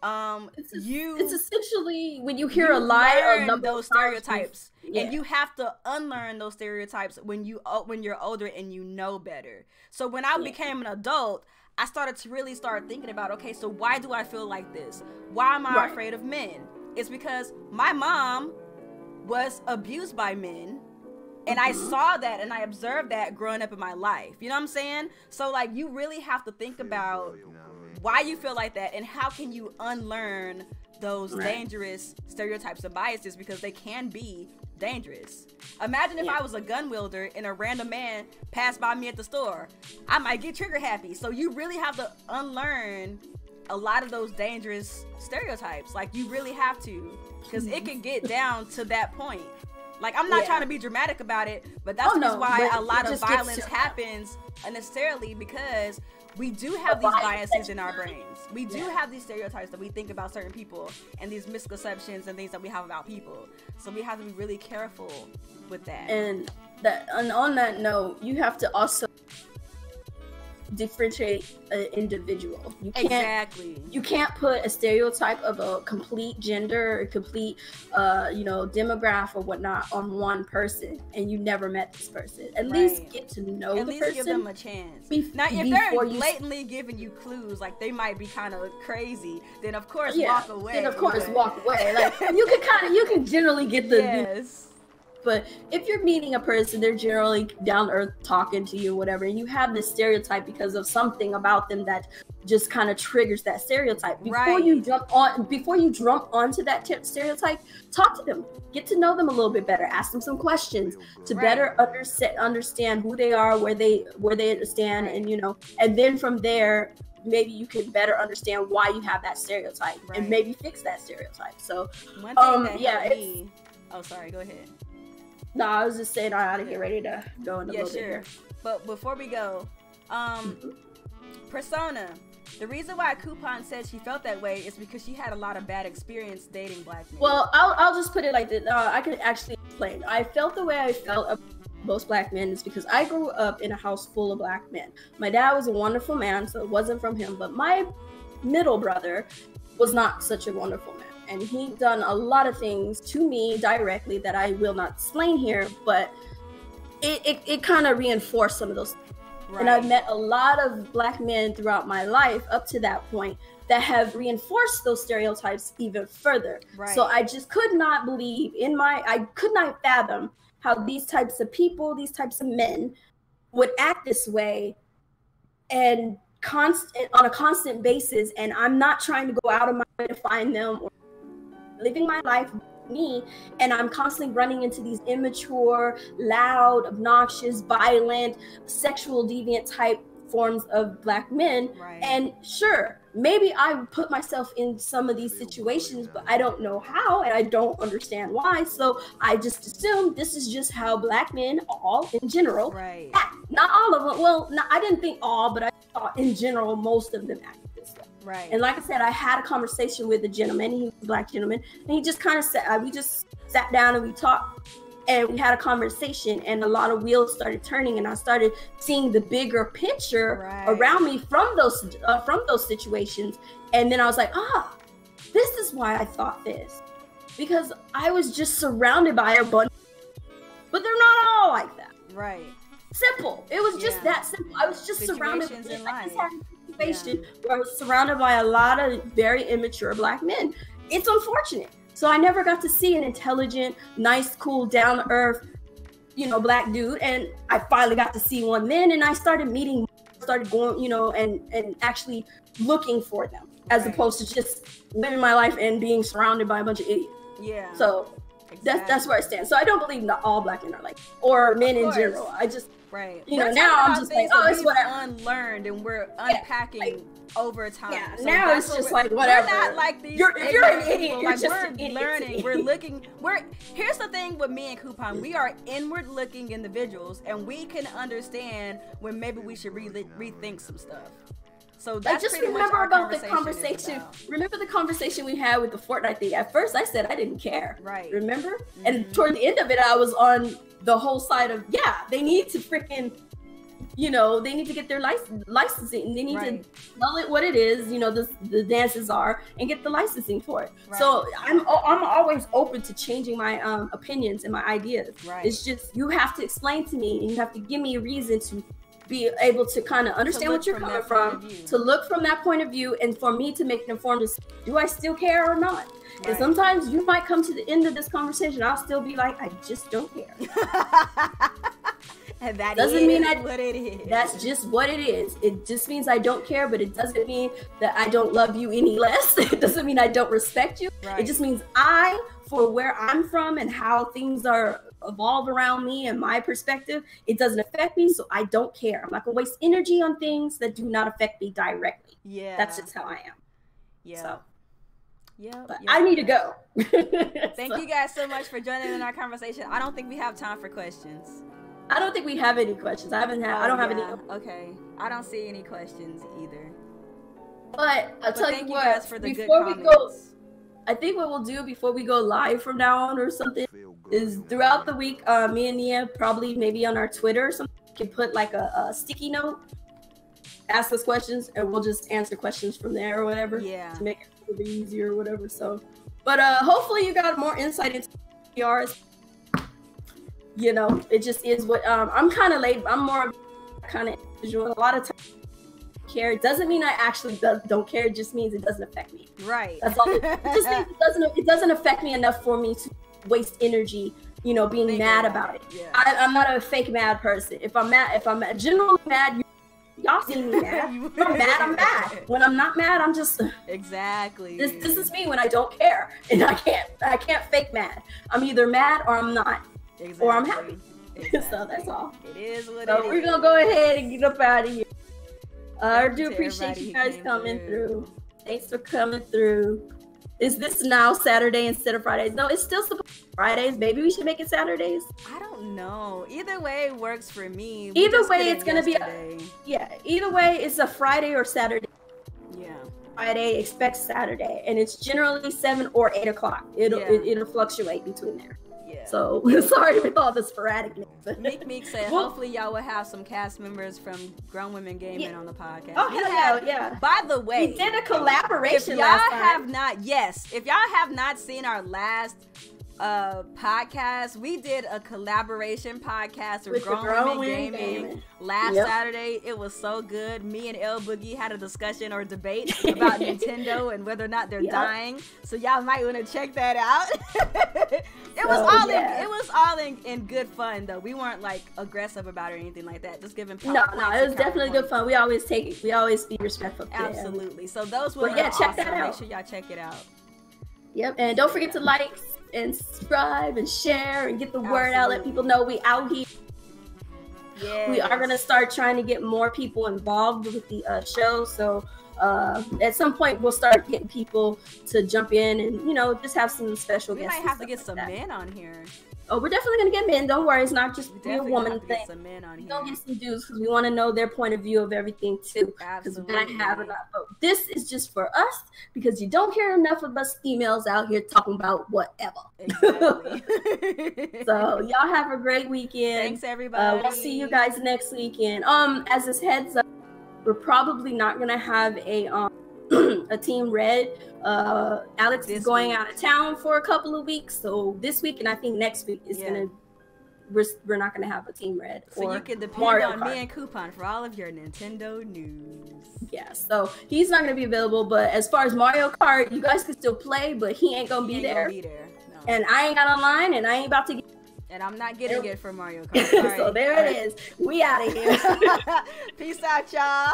it's essentially when you hear a lie of those stereotypes, and you have to unlearn those stereotypes when you're older and you know better. So when I became an adult, I started to really start thinking about, okay, so why do I feel like this? Why am I afraid of men? It's because my mom was abused by men, and I saw that and I observed that growing up in my life. You know what I'm saying? So like, you really have to think about why you feel like that and how can you unlearn those dangerous stereotypes and biases, because they can be dangerous. Imagine if I was a gun wielder and a random man passed by me at the store. I might get trigger happy. So you really have to unlearn a lot of those dangerous stereotypes. Like, you really have to, because it can get down to that point. Like, I'm not trying to be dramatic about it, but that's why a lot of violence happens unnecessarily, because we do have these biases in our brains. We do have these stereotypes that we think about certain people, and these misconceptions and things that we have about people. So we have to be really careful with that. And on that note, you have to also differentiate an individual. You can't put a stereotype of a complete gender or complete demographic or whatnot on one person, and you never met this person. At least get to know the person. At least give them a chance. Now if they're blatantly giving you clues, like they might be kind of crazy, then of course walk away. Then of course walk away. Like you can generally get the But if you're meeting a person, they're generally down to earth talking to you, whatever, and you have this stereotype because of something about them that just kind of triggers that stereotype. Before you jump onto that stereotype, talk to them, get to know them a little bit better, ask them some questions to better understand who they are, where they stand, and and then from there, maybe you can better understand why you have that stereotype and maybe fix that stereotype. So, one thing that oh, sorry, go ahead. No, I was just saying I ought to get ready to go in a little bit here. But before we go, Persona. The reason why Coupon said she felt that way is because she had a lot of bad experience dating black men. Well, I'll just put it like this. I can actually explain. I felt the way I felt about most black men is because I grew up in a house full of black men. My dad was a wonderful man, so it wasn't from him. But my middle brother was not such a wonderful man. and he done a lot of things to me directly that I will not explain here, but it kind of reinforced some of those things. Right. And I've met a lot of Black men throughout my life up to that point that have reinforced those stereotypes even further. Right. So I just could not believe I could not fathom how these types of people, these types of men would act this way and on a constant basis. And I'm not trying to go out of my way to find them or living my life me, and I'm constantly running into these immature, loud, obnoxious, violent, sexual deviant type forms of Black men. Right. And sure, maybe I would put myself in some of these situations, but I don't know how, and I don't understand why. So I just assume this is just how Black men all in general act. Not all of them. Well, I didn't think all, but I thought in general most of them act this way. Right. And like I said, I had a conversation with a gentleman. He was a Black gentleman, and he just kind of said, we just sat down and we talked, and we had a conversation, and a lot of wheels started turning, and I started seeing the bigger picture around me from those situations. And then I was like, this is why I thought this, because I was just surrounded by a bunch, but they're not all like that. Right. Simple. It was just that simple. I was just surrounded with where I was surrounded by a lot of very immature Black men. It's unfortunate. So I never got to see an intelligent, nice, cool, down-to-earth, Black dude. And I finally got to see one then, and I started going, and actually looking for them, as opposed to just living my life and being surrounded by a bunch of idiots. Yeah. So that's where I stand. So I don't believe that all Black men are like, or men in general. I just, now I'm just like, it's whatever. Unlearned, and we're unpacking over time. Yeah, so now it's just like whatever. We're not like these. You're an idiot. Like, we're learning. We're looking. Here's the thing with me and Coupon. We are inward-looking individuals, and we can understand when maybe we should rethink some stuff. So that's just remember about the conversation. Remember the conversation we had with the Fortnite thing. At first, I said I didn't care. Right. Remember? Mm-hmm. And toward the end of it, I was on the whole side of they need to freaking, they need to get their licensing. They need to tell it what it is. The dances are, and get the licensing for it. Right. So I'm always open to changing my opinions and my ideas. Right. It's just you have to explain to me, and you have to give me a reason to be able to kind of understand what you're coming from, to look from that point of view, and for me to make an informed decision. Do I still care or not? Right. And sometimes you might come to the end of this conversation, I'll still be like, I just don't care. And that doesn't mean what it is. That's just what it is. It just means I don't care, but it doesn't mean that I don't love you any less. It doesn't mean I don't respect you. Right. It just means for where I'm from and how things are evolve around me and my perspective, it doesn't affect me, so I don't care. I'm not gonna waste energy on things that do not affect me directly. Yeah, that's just how I am. Yeah. So I need to go. Thank you guys so much for joining in our conversation. I don't think we have time for questions. I don't think we have any questions. I don't have any. Okay, I don't see any questions either. But I'll tell you what, guys for the before we go, I think what we'll do before we go live from now on or something is throughout the week, me and Nia probably maybe on our Twitter or something can put like a sticky note, ask us questions, and we'll just answer questions from there or whatever. Yeah. To make it a little bit easier or whatever. So, but hopefully you got more insight into PRs. It just is what I'm kind of late. I'm more kind of visual. A lot of times care. It doesn't mean I actually don't care. It just means it doesn't affect me. Right. That's all. It just means it doesn't affect me enough for me to waste energy, being mad about it. Yeah. I'm not a fake mad person. If I'm generally mad, y'all see me mad. When I'm mad, I'm mad. When I'm not mad, I'm just exactly. This is me when I don't care, and I can't fake mad. I'm either mad or I'm not, or I'm happy. Exactly. So that's all. It is what so we're gonna go ahead and get up out of here. I do appreciate you guys coming through. Thanks for coming through. Is this now Saturday instead of Fridays? No, it's still supposed to be Fridays. Maybe we should make it Saturdays. I don't know. Either way works for me. Either way, it's gonna be either way, it's a Friday or Saturday. Yeah. Friday, expect Saturday, and it's generally 7 or 8 o'clock. It'll fluctuate between there. Yeah. So sorry with all the sporadic names. Meek said, hopefully y'all will have some cast members from Grown Women Gaming on the podcast. Oh, hell yeah. By the way, we did a collaboration if y'all last time. if y'all have not seen our last podcast, we did a collaboration podcast with Grown Women Gaming last Saturday. It was so good. Me and L Boogie had a discussion or debate about Nintendo and whether or not they're dying. So y'all might want to check that out. It was all in good fun though. We weren't like aggressive about it or anything like that. Just giving no, it was definitely good fun. We always be respectful. Absolutely. So those were check awesome. that out. Make sure y'all check it out. Yep, and don't forget to like and subscribe and share and get the word out. Let people know we out here. Yes. We are gonna start trying to get more people involved with the show. So at some point we'll start getting people to jump in and just have some special guests. We might have to get some men on here. Oh, we're definitely gonna get men. Don't worry, it's not just a woman thing. Some men on here. We'll get some dudes because we want to know their point of view of everything too. Absolutely. Because I have enough. But this is just for us because you don't hear enough of us females out here talking about whatever. Exactly. So y'all have a great weekend. Thanks everybody. We'll see you guys next weekend. As this heads up, we're probably not gonna have a Team Red. Alex is going out of town for a couple of weeks, so this week and I think next week is we're not gonna have a Team Red. So you can depend on me and Coupon for all of your Nintendo news. Yeah, so he's not gonna be available, but as far as Mario Kart, you guys can still play, but he ain't gonna be there. No. And I ain't got online, and I ain't about to get. And I'm not getting it for Mario Kart. Sorry. So there it is. We out of here. Peace out, y'all.